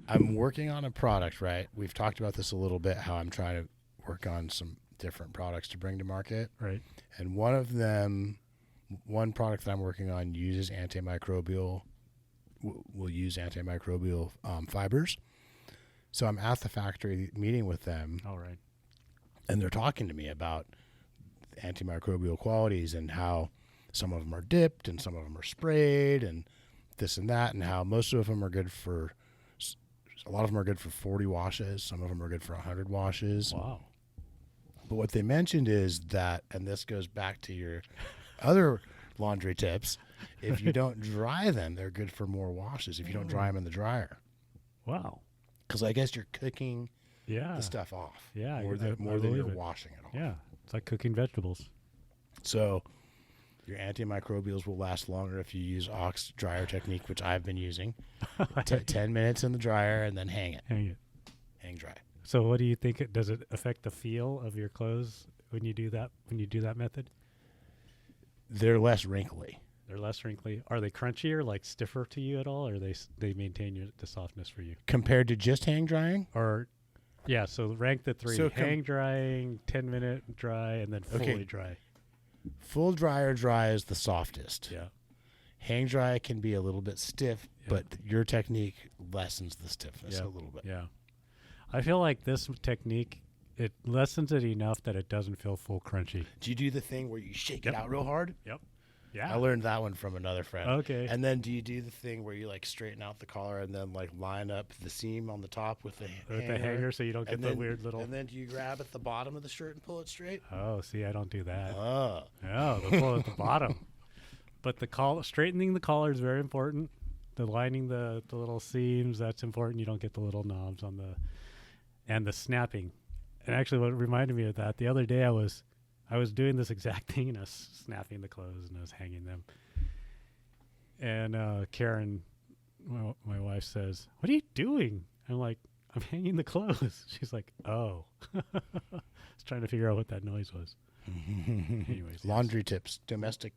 I'm working on a product, right? We've talked about this a little bit, how I'm trying to work on some different products to bring to market. Right. And one product that I'm working on uses antimicrobial, will use antimicrobial fibers. So I'm at the factory meeting with them. All right. And they're talking to me about antimicrobial qualities and how some of them are dipped and some of them are sprayed and this and that, and how most of them are good for, a lot of them are good for 40 washes. Some of them are good for 100 washes. Wow. But what they mentioned is that, and this goes back to your other laundry tips, if you don't dry them, they're good for more washes if you don't dry them in the dryer. Wow. Because I guess you're cooking Yeah. the stuff off. Yeah. More than you're washing it off. Yeah. It's like cooking vegetables. So your antimicrobials will last longer if you use Auk's dryer technique, which I've been using. 10 minutes in the dryer and then hang it. Hang dry. So what do you think? Does it affect the feel of your clothes when you do that method? They're less wrinkly. They're less wrinkly. Are they crunchier, like stiffer to you at all, or they maintain the softness for you? Compared to just hang drying? Or, yeah, so rank the three. So hang drying, 10-minute dry, and then fully dry. Full dry or dry is the softest. Yeah. Hang dry can be a little bit stiff, but your technique lessens the stiffness a little bit. Yeah. I feel like this technique, it lessens it enough that it doesn't feel full crunchy. Do you do the thing where you shake it out real hard? Yep. Yeah. I learned that one from another friend. Okay. And then do you do the thing where you like straighten out the collar and then like line up the seam on the top with the hanger so you don't get the weird little... And then do you grab at the bottom of the shirt and pull it straight? Oh, see, I don't do that. Oh. No, they'll pull at the bottom. But straightening the collar is very important. The lining the little seams, that's important. You don't get the little knobs on and the snapping. And actually what reminded me of that, the other day I was doing this exact thing, and I was snapping the clothes and I was hanging them. And Karen, my wife, says, "What are you doing?" I'm like, "I'm hanging the clothes." She's like, "Oh." I was trying to figure out what that noise was. Anyways, laundry tips, domestic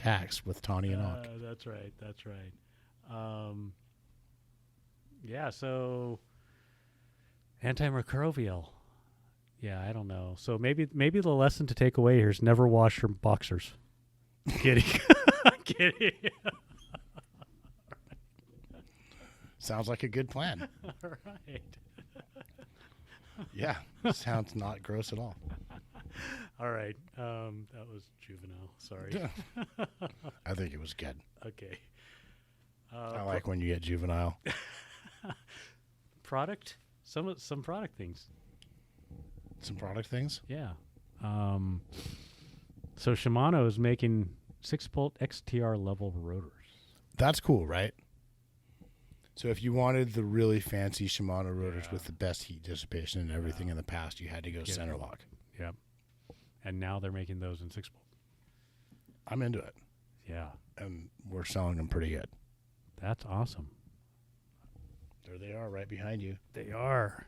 hacks with Tani and Auk. That's right. Yeah, so antimicrobial. Yeah, I don't know. So maybe the lesson to take away here is never wash your boxers. Kidding. Kidding. Sounds like a good plan. All right. Yeah, sounds not gross at all. All right. That was juvenile. Sorry. I think it was good. Okay. I like when you get juvenile. Product? Some product things. Some product things? Yeah. So Shimano is making 6-bolt XTR level rotors. That's cool, right? So if you wanted the really fancy Shimano rotors with the best heat dissipation and everything in the past, you had to go center lock. Yep. And now they're making those in 6-bolt. I'm into it. Yeah. And we're selling them pretty good. That's awesome. There they are right behind you. They are.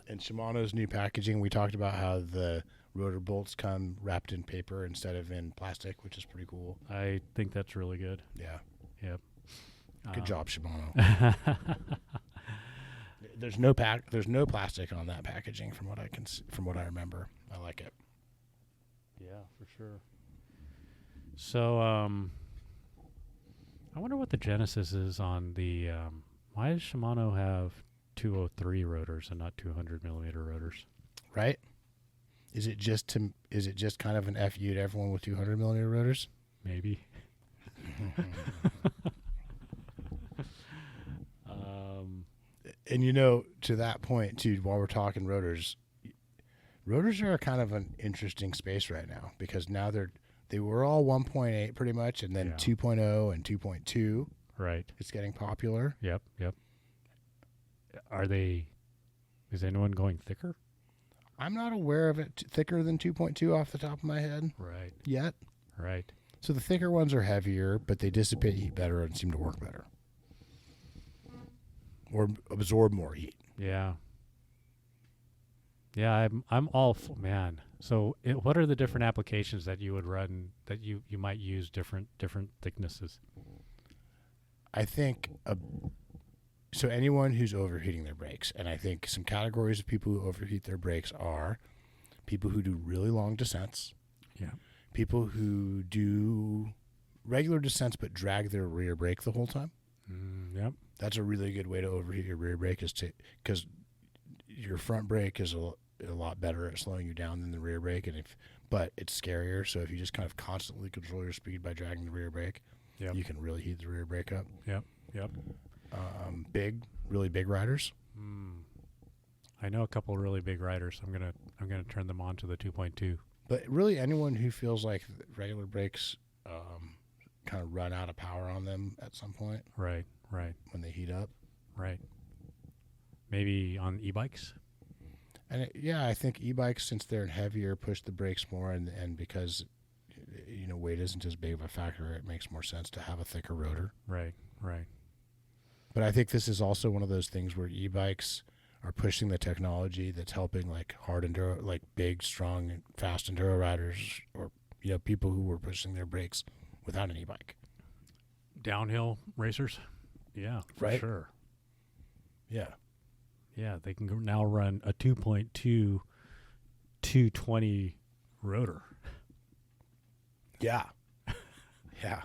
And Shimano's new packaging, we talked about how the rotor bolts come wrapped in paper instead of in plastic, which is pretty cool. I think that's really good. Yeah. Yep. Good job, Shimano. There's no plastic on that packaging from what I remember. I like it. Yeah, for sure. So, I wonder what the genesis is on the. Why does Shimano have 203 rotors and not 200 millimeter rotors? Right? Is it just kind of an FU to everyone with 200 millimeter rotors? Maybe. And to that point too, while we're talking rotors are kind of an interesting space right now, because now they were all 1.8 pretty much, and then 2.0 and 2.2. Right. It's getting popular. Yep. Is anyone going thicker? I'm not aware of it thicker than 2.2 off the top of my head. Right. Yet. Right. So the thicker ones are heavier, but they dissipate heat better and seem to work better. or absorb more heat. Yeah. Yeah, I'm all man. So, what are the different applications that you would run that you might use different thicknesses? I think so. Anyone who's overheating their brakes, and I think some categories of people who overheat their brakes are people who do really long descents. Yeah. People who do regular descents but drag their rear brake the whole time. Yep. That's a really good way to overheat your rear brake, because your front brake is a lot better at slowing you down than the rear brake, but it's scarier. So if you just kind of constantly control your speed by dragging the rear brake, you can really heat the rear brake up. Yep. Really big riders. I know a couple of really big riders. I'm gonna turn them on to the 2.2. But really, anyone who feels like regular brakes kind of run out of power on them at some point. Right. When they heat up. Right. Maybe on e-bikes. And I think e-bikes, since they're heavier, push the brakes more, and because weight isn't as big of a factor, it makes more sense to have a thicker rotor. Right. But I think this is also one of those things where e-bikes are pushing the technology that's helping like hard enduro, like big, strong, fast enduro riders, or people who were pushing their brakes without an e-bike. Downhill racers. Yeah, for right. Sure. Yeah. Yeah, they can now run a 2.2 220 rotor. Yeah. Yeah.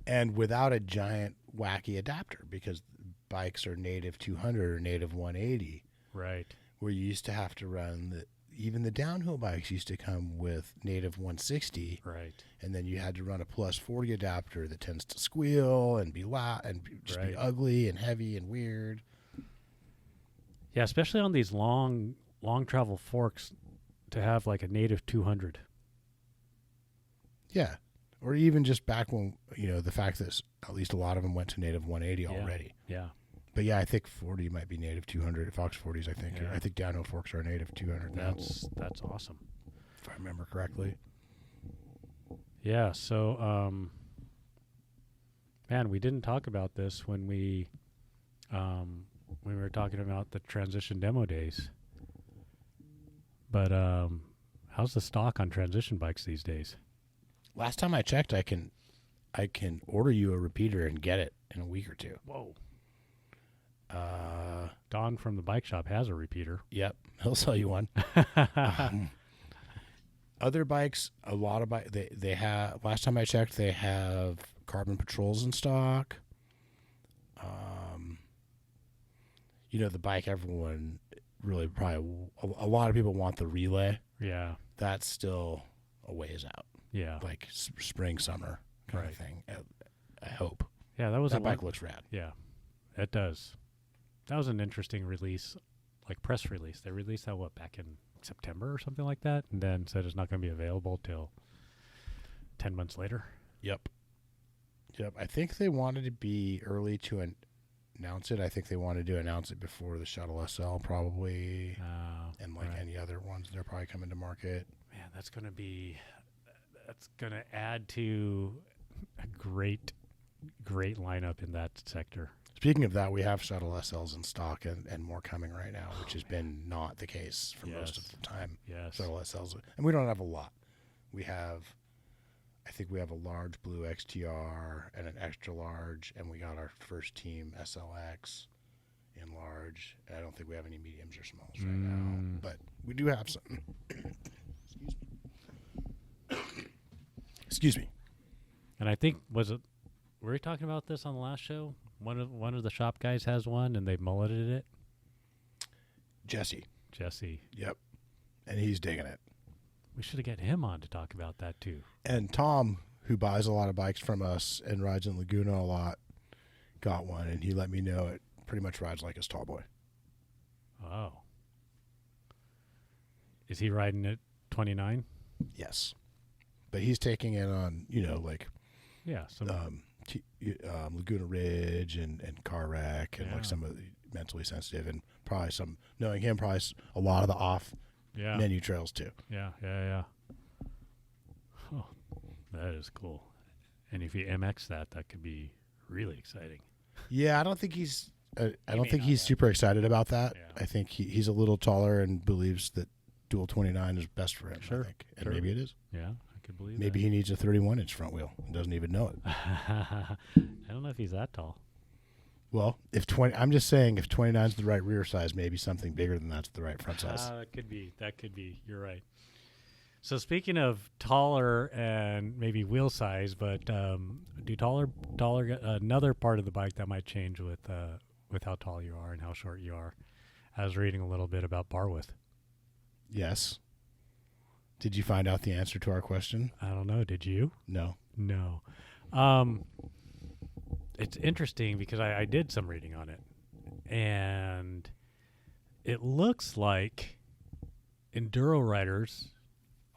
And without a giant wacky adapter, because bikes are native 200 or native 180. Right. Where you used to have to run even the downhill bikes used to come with native 160. Right. And then you had to run a plus 40 adapter that tends to squeal and be loud and just be ugly and heavy and weird. Yeah, especially on these long travel forks, to have like a native 200. Yeah. Or even just back when, the fact that at least a lot of them went to native 180 already. Yeah. But yeah, I think 40 might be native 200. Fox 40s, I think. Yeah. I think downhill forks are native 200 now. That's awesome. If I remember correctly. Yeah, so, man, we didn't talk about this when we were talking about the transition demo days. But how's the stock on transition bikes these days? Last time I checked, I can order you a repeater and get it in a week or two. Whoa. Don from the bike shop has a repeater. Yep, he'll sell you one. Other bikes, a lot of bikes, they have. Last time I checked, they have carbon patrols in stock. The bike everyone really probably a lot of people want the relay. Yeah, that's still a ways out. Yeah, like spring, summer kind of thing. I hope. Yeah, that bike looks rad. Yeah, it does. That was an interesting release, like press release. They released that back in September or something like that, and then said it's not going to be available till 10 months later. Yep. I think they wanted to be early to announce it. I think they wanted to announce it before the Shuttle SL probably, and any other ones they're probably coming to market. Man, that's going to add to a great lineup in that sector. Speaking of that, we have Shuttle SLs in stock and more coming right now, which has been not the case for most of the time. Yes. Shuttle SLs. And we don't have a lot. I think we have a large blue XTR and an extra large, and we got our first team SLX in large. And I don't think we have any mediums or smalls right now, but we do have some. Excuse me. And I think, were we talking about this on the last show? One of the shop guys has one, and they mulleted it. Jesse. Yep. And he's digging it. We should have get him on to talk about that too. And Tom, who buys a lot of bikes from us and rides in Laguna a lot, got one, and he let me know it pretty much rides like his tall boy. Oh. Is he riding it 29? Yes. But he's taking it on, Laguna Ridge and Car Wreck and some of the mentally sensitive, and probably knowing him, probably a lot of the off menu trails too. Yeah. Oh, that is cool. And if you MX that could be really exciting. Yeah, I don't think he's I don't may think not he's have. super excited about that. Yeah. I think he's a little taller and believes that dual 29 is best for him. Sure, I think, and sure. maybe it is. Yeah, I could believe Maybe that. he needs a 31-inch front wheel and doesn't even know it. I don't know if he's that tall. Well, I'm just saying, if 29 is the right rear size, maybe something bigger than that's the right front size. That could be. That could be. You're right. So speaking of taller and maybe wheel size, but do taller another part of the bike that might change with how tall you are and how short you are. I was reading a little bit about bar width. Yes. Did you find out the answer to our question? I don't know. Did you? No. No. It's interesting because I did some reading on it, and it looks like enduro riders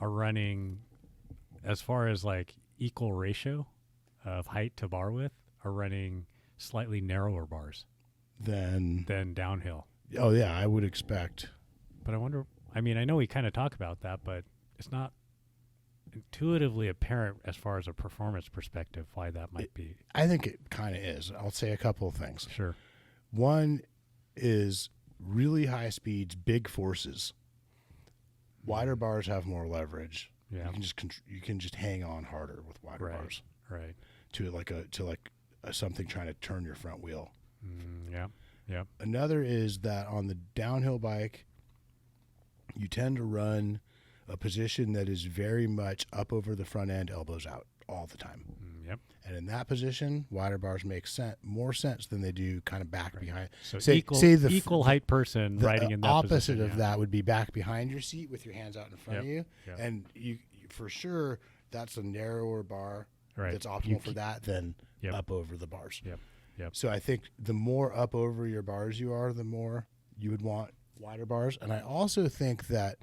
are running, as far as like equal ratio of height to bar width, are running slightly narrower bars Then. than downhill. Oh yeah, I would expect. But I wonder. I mean, I know we kind of talk about that, but it's not intuitively apparent as far as a performance perspective why that might be. I think it kind of is. I'll say a couple of things. Sure. One is really high speeds, big forces. Wider bars have more leverage. Yeah. You can just hang on harder with wider Right. bars Right. to something trying to turn your front wheel. Yeah. Yeah. Another is that on the downhill bike, you tend to run a position that is very much up over the front end, elbows out all the time. Yep. And in that position, wider bars make more sense than they do kind of back behind. So Say the equal height person The riding in that opposite position, of yeah. that would be back behind your seat with your hands out in front of you. Yep. And you for sure, that's a narrower bar Right. that's optimal for that than up over the bars. Yep. Yep. So I think the more up over your bars you are, the more you would want wider bars. And I also think that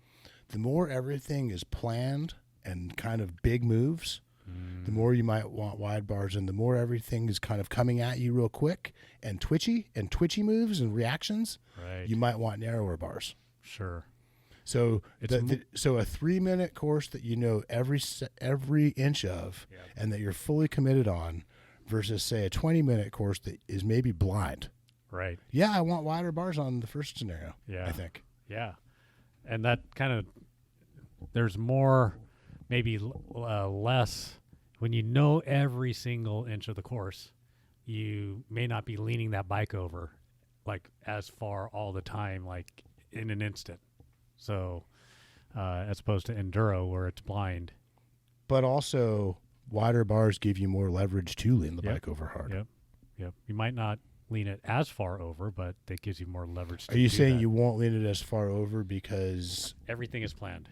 the more everything is planned and kind of big moves, the more you might want wide bars, and the more everything is kind of coming at you real quick and twitchy moves and reactions, Right. you might want narrower bars. Sure. So so a 3-minute course that you know every inch of and that you're fully committed on versus say a 20-minute course that is maybe blind. Right. Yeah, I want wider bars on the first scenario. Yeah. I think. Yeah. And that kind of, there's more, maybe less, when you know every single inch of the course, you may not be leaning that bike over like as far all the time, like in an instant. So as opposed to enduro where it's blind. But also wider bars give you more leverage to lean the bike over hard. Yep. Yep. You might not lean it as far over, but that gives you more leverage to Are you do saying that. you won't lean it as far over because Everything is planned?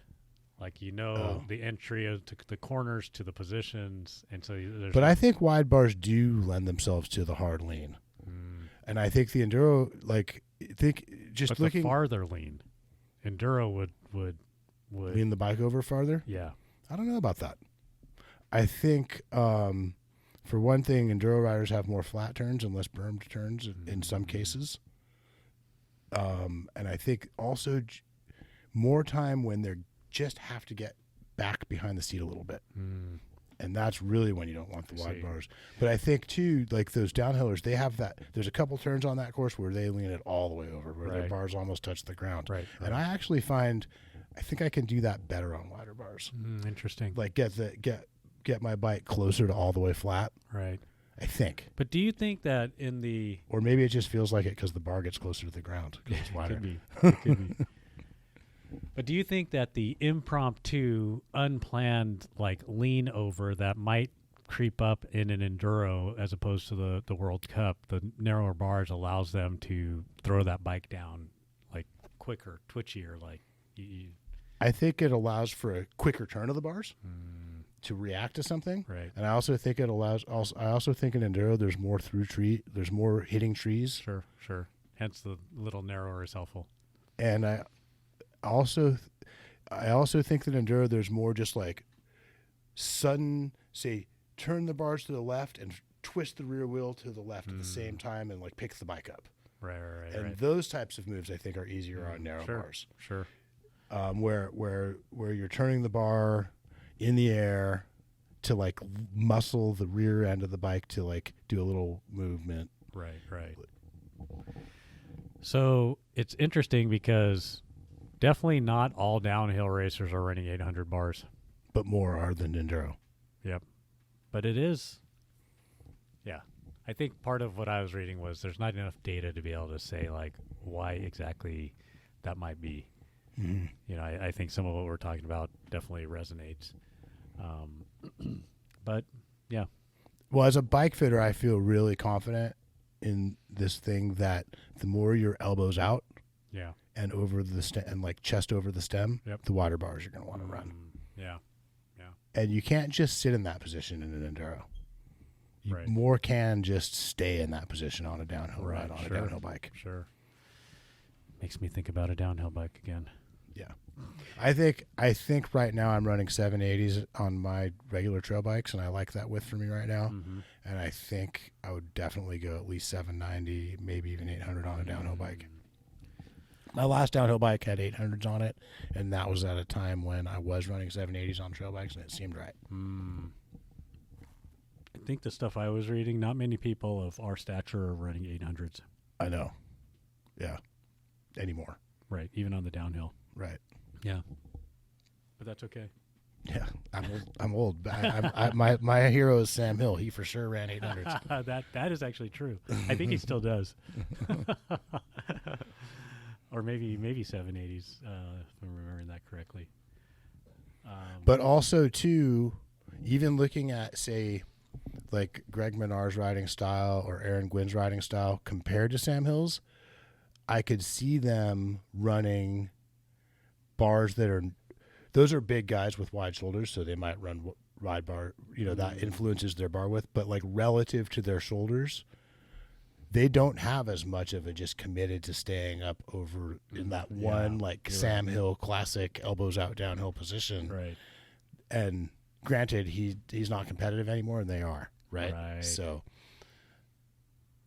Like, the entry to the corners, to the positions, and so there's. But I think wide bars do lend themselves to the hard lean. And I think the enduro, but looking the farther lean, enduro would lean the bike over farther. Yeah. I don't know about that. I think, for one thing, enduro riders have more flat turns and less bermed turns in some cases. And I think also more time when they're just have to get back behind the seat a little bit. And that's really when you don't want the wide bars. But I think, too, like those downhillers, they have that. There's a couple turns on that course where they lean it all the way over, where their bars almost touch the ground. Right. And I actually I think I can do that better on wider bars. Interesting. Like get my bike closer to all the way flat. Right. I think. But do you think that Or maybe it just feels like it because the bar gets closer to the ground. It's wider. It could be. But do you think that the impromptu, unplanned, like lean over that might creep up in an enduro as opposed to the World Cup, the narrower bars allows them to throw that bike down like quicker, twitchier, like I think it allows for a quicker turn of the bars to react to something. Right. And I also think it allows. I also think in enduro there's more there's more hitting trees. Sure. Hence the little narrower is helpful. And I also think that enduro there's more just like sudden, say, turn the bars to the left and twist the rear wheel to the left at the same time and like pick the bike up. Right. And those types of moves I think are easier on narrow bars. Sure. Where you're turning the bar in the air to like muscle the rear end of the bike to like do a little movement. Right. So it's interesting because definitely not all downhill racers are running 800 bars. But more are than enduro. Yep. But it is, yeah. I think part of what I was reading was there's not enough data to be able to say, like, why exactly that might be. Mm-hmm. You know, I think some of what we're talking about definitely resonates. But, yeah. Well, as a bike fitter, I feel really confident in this thing that the more your elbows out Yeah. and over the stem and like chest over the stem, Yep. the wider bars you're going to want to run. Yeah. And you can't just sit in that position in an enduro. You Right. more can just stay in that position on a downhill Right, ride on sure. a downhill bike. Sure. Makes me think about a downhill bike again. Yeah. I think right now I'm running 780s on my regular trail bikes, and I like that width for me right now. Mm-hmm. And I think I would definitely go at least 790, maybe even 800 on a downhill bike. My last downhill bike had 800s on it, and that was at a time when I was running 780s on trail bikes, and it seemed right. I think the stuff I was reading, not many people of our stature are running 800s. I know. Yeah. Anymore. Right. Even on the downhill. Right. Yeah. But that's okay. Yeah. I'm old. My hero is Sam Hill. He for sure ran 800s. That is actually true. I think he still does. Or maybe 780s, if I'm remembering that correctly. But also, too, even looking at, say, like Greg Menard's riding style or Aaron Gwynn's riding style compared to Sam Hill's, I could see them running bars those are big guys with wide shoulders, so they might run wide bar, that influences their bar width. But like relative to their shoulders, they don't have as much of a just committed to staying up over in that one Sam Hill classic elbows out downhill position. Right. And granted, he's not competitive anymore, and they are, right? So,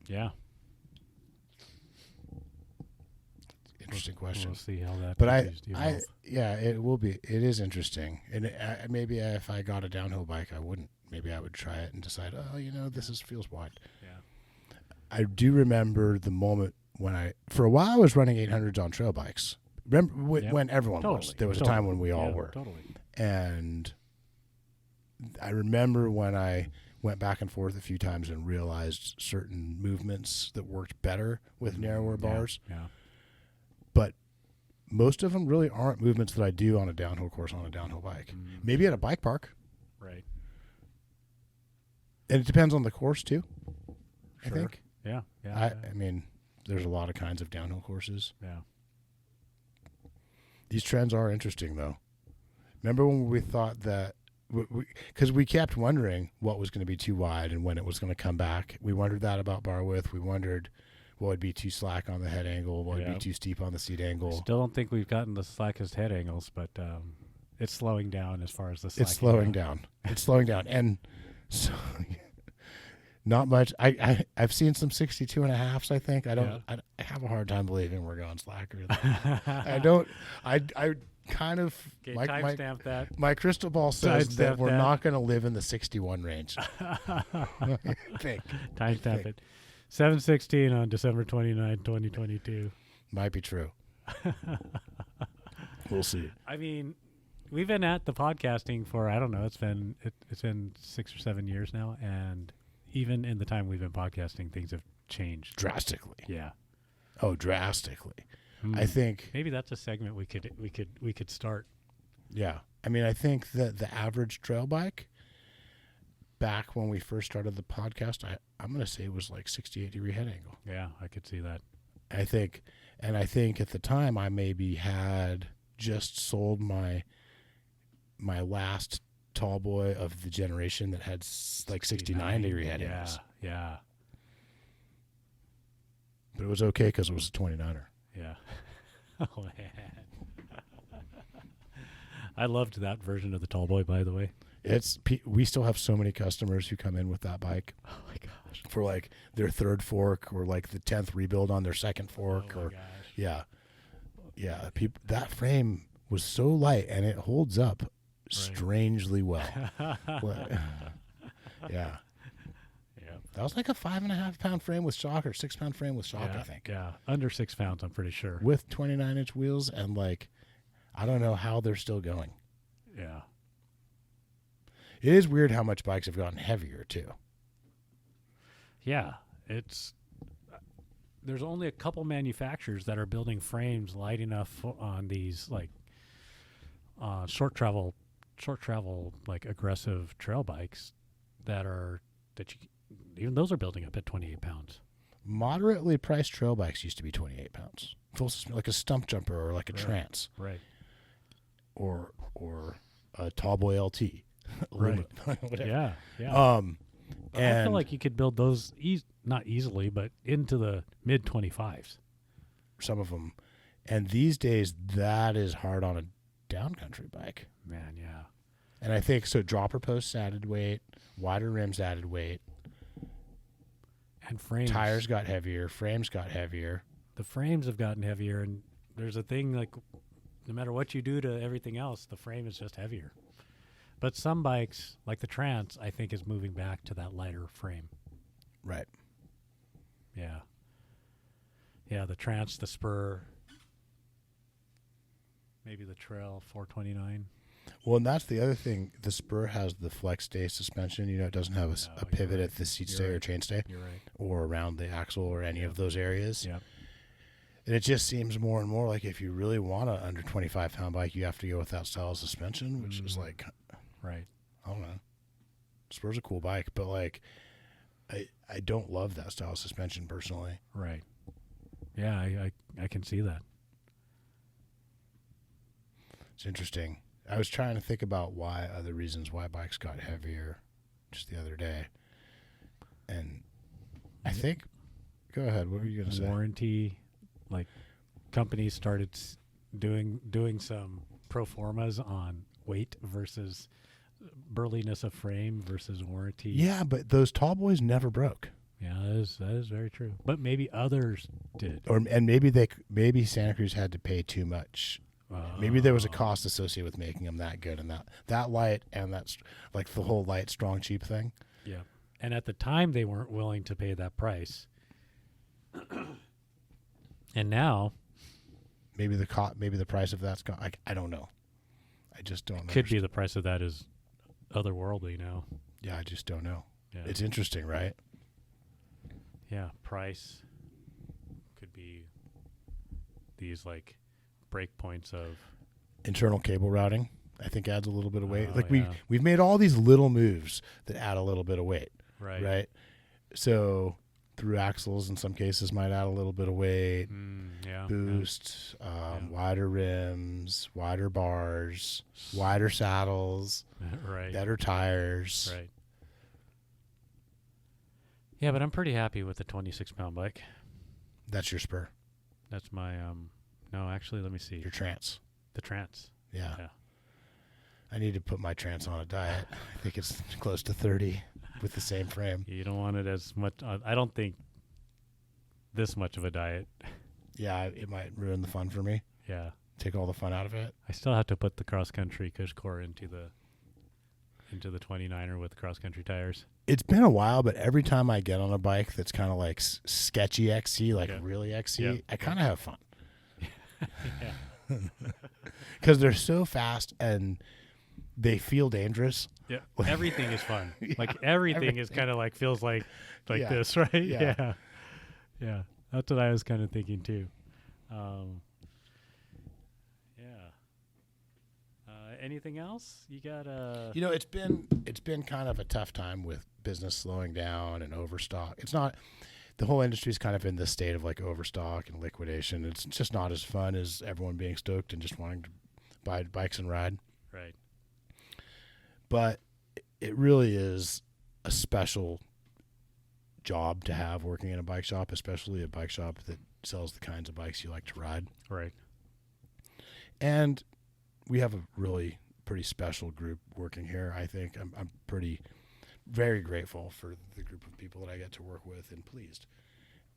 yeah. Interesting question. We'll see how that. But it will be. It is interesting, and maybe if I got a downhill bike, I wouldn't. Maybe I would try it and decide, this feels wide. Yeah. I do remember the moment when for a while I was running 800s on trail bikes. Remember when everyone was? There was a time when we all were. Totally. And I remember when I went back and forth a few times and realized certain movements that worked better with narrower bars. Yeah. But most of them really aren't movements that I do on a downhill course on a downhill bike. Maybe at a bike park. Right. And it depends on the course too. Sure. I think. Yeah. I mean, there's a lot of kinds of downhill courses. Yeah. These trends are interesting, though. Remember when we thought that, because we kept wondering what was going to be too wide and when it was going to come back. We wondered that about bar width. We wondered what would be too slack on the head angle, what would be too steep on the seat angle. Still don't think we've gotten the slackest head angles, but it's slowing down as far as the slack. It's slowing down. It's slowing down. And so not much. I've seen some 62.5s, I think. I have a hard time believing we're going slacker. I kind of timestamp that. My crystal ball says that we're not going to live in the 61 range. I think. Timestamp it. 7/16 on December 29, 2022. Might be true. We'll see. I mean, we've been at the podcasting for, I don't know, it's been 6 or 7 years now, and even in the time we've been podcasting, things have changed drastically. Yeah. Oh, drastically. I think maybe that's a segment we could start. Yeah. I mean, I think that the average trail bike back when we first started the podcast, I'm going to say it was like 68-degree head angle. Yeah, I could see that. I think at the time I maybe had just sold my last tall boy of the generation that had like 69-degree head angles. Yeah. But it was okay because it was a 29er. Yeah. Oh, man. I loved that version of the tall boy, by the way. We still have so many customers who come in with that bike. Oh my gosh! For like their third fork or like the 10th rebuild on their second fork. Oh my gosh. Yeah. That frame was so light and it holds up strangely well. Yeah. That was like a 5.5 pound frame with shock or 6 pound frame with shock, Yeah, I think. Yeah, under 6 pounds, I'm pretty sure. With 29-inch wheels, and like, I don't know how they're still going. Yeah. It is weird how much bikes have gotten heavier too. Yeah, there's only a couple manufacturers that are building frames light enough on these like short travel like aggressive trail bikes that even those are building up at 28 pounds. Moderately priced trail bikes used to be 28 pounds. Like a stump jumper or like a Trance. Right. Or a Tallboy LT. Right. Whatever. Yeah. And I feel like you could build those not easily, but into the mid 25s. Some of them. And these days, that is hard on a downcountry bike. Man, yeah. And I think so. Dropper posts added weight, wider rims added weight, and frames. Tires got heavier, frames got heavier. The frames have gotten heavier, and there's a thing like, no matter what you do to everything else, the frame is just heavier. But some bikes, like the Trance, I think is moving back to that lighter frame. Right. Yeah. Yeah, the Trance, the Spur, maybe the Trail 429. Well, and that's the other thing. The Spur has the flex stay suspension. You know, it doesn't have a pivot at the seat stay or chain stay. You're right. Or around the axle or any of those areas. Yeah. And it just seems more and more like if you really want an under 25 pound bike, you have to go with that style of suspension, which is like, right. I don't know. Spur's a cool bike, but like, I don't love that style of suspension personally. Right. Yeah, I can see that. It's interesting. I was trying to think about other reasons why bikes got heavier just the other day. And I think, go ahead. What were you going to say? Warranty, like companies started doing some pro formas on weight versus burliness of frame versus warranty. Yeah, but those tall boys never broke. Yeah, that is very true. But maybe others did. And maybe Santa Cruz had to pay too much. Maybe there was a cost associated with making them that good, and that light and that's like the whole light, strong, cheap thing. Yeah, and at the time they weren't willing to pay that price, and now maybe the price of that's gone. I don't know. I just don't. Could be the price of that is otherworldly now. Yeah, I just don't know. Yeah. It's interesting, right? Yeah, price could be these like break points of internal cable routing. I think adds a little bit of weight. Yeah. We've made all these little moves that add a little bit of weight. Right. So through axles in some cases might add a little bit of weight. Boost, wider rims, wider bars, wider saddles, right. better tires. Right. Yeah, but I'm pretty happy with the 26-pound bike. That's your Spur. That's my no, actually, let me see. Your Trance. The Trance. Yeah. I need to put my Trance on a diet. I think it's close to 30 with the same frame. You don't want it as much. I don't think this much of a diet. Yeah, it might ruin the fun for me. Yeah. Take all the fun out of it. I still have to put the cross-country Cush core into the 29er with cross-country tires. It's been a while, but every time I get on a bike that's kind of like sketchy XC, like really XC, I kind of have fun. Yeah. Because they're so fast and they feel dangerous. Yeah. Everything is fun. Like everything is kind of like feels like this, right? Yeah. Yeah. That's what I was kind of thinking too. Anything else? You got it's been kind of a tough time with business slowing down and overstock. It's not, the whole industry's kind of in this state of like overstock and liquidation. It's just not as fun as everyone being stoked and just wanting to buy bikes and ride. Right. But it really is a special job to have working in a bike shop, especially a bike shop that sells the kinds of bikes you like to ride. Right. And we have a really pretty special group working here. I think I'm very grateful for the group of people that I get to work with and pleased.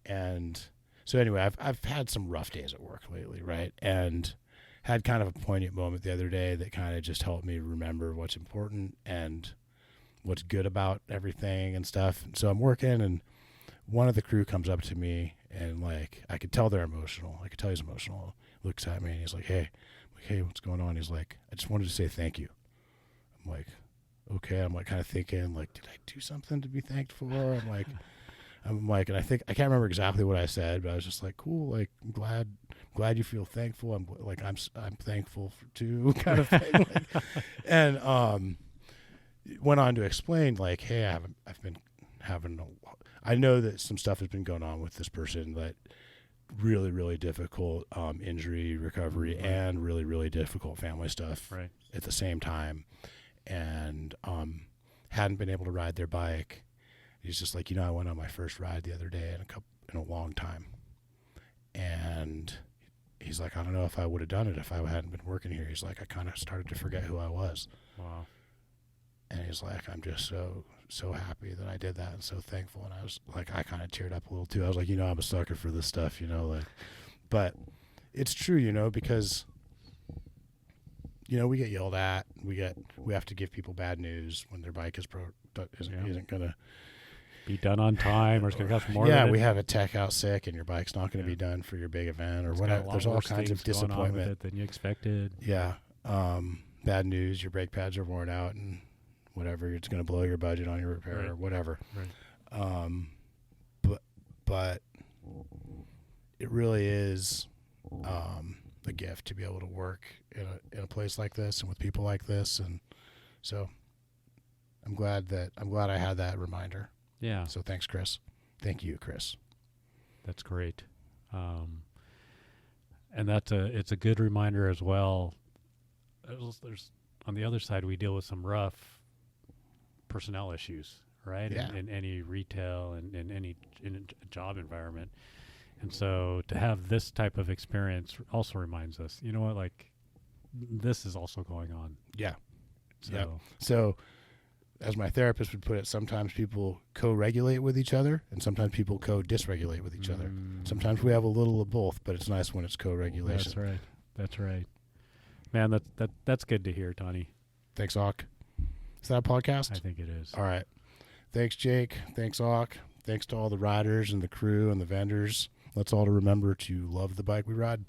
And so anyway, I've had some rough days at work lately, right? And had kind of a poignant moment the other day that kind of just helped me remember what's important. And what's good about everything and stuff. So I'm working, and one of the crew comes up to me, and like I could tell they're emotional. I could tell he's emotional. Looks at me and he's like, "Hey," I'm like, "Hey, what's going on?" He's like, "I just wanted to say thank you." I'm like, "Okay." I'm like kind of thinking like, did I do something to be thanked for? I'm like, and I can't remember exactly what I said, but I was just like, cool, like glad you feel thankful. I'm thankful for too, kind of thing. Like, and went on to explain like, hey, I've been having I know that some stuff has been going on with this person, that really, really difficult injury recovery and really, really difficult family stuff at the same time, and hadn't been able to ride their bike. He's just like, I went on my first ride the other day in a long time, and he's like, I don't know if I would have done it if I hadn't been working here. He's like, I kind of started to forget who I was. Wow. And he's like, I'm just so happy that I did that and so thankful. And I was like, I kind of teared up a little too. I was like, I'm a sucker for this stuff, like, but it's true, because, we get yelled at. We have to give people bad news when their bike isn't going to be done on time, or it's going to cost more. Yeah, we have a tech out sick, and your bike's not going to be done for your big event, or whatever. There's all kinds of disappointment than you expected. Yeah, bad news. Your brake pads are worn out, and whatever. It's going to blow your budget on your repair or whatever. Right. But it really is a gift to be able to work in a place like this and with people like this, and so I'm glad I had that reminder. Yeah. So thanks, Chris. Thank you, Chris. That's great. And it's a good reminder as well. There's on the other side, we deal with some rough personnel issues, right? Yeah. In any retail and in a job environment. And so to have this type of experience also reminds us, like this is also going on. Yeah. So as my therapist would put it, sometimes people co-regulate with each other, and sometimes people co-dysregulate with each other. Sometimes we have a little of both, but it's nice when it's co-regulation. That's right. Man, that's good to hear, Tani. Thanks, Auk. Is that a podcast? I think it is. All right. Thanks, Jake. Thanks, Auk. Thanks to all the riders and the crew and the vendors. Let's all remember to love the bike we ride.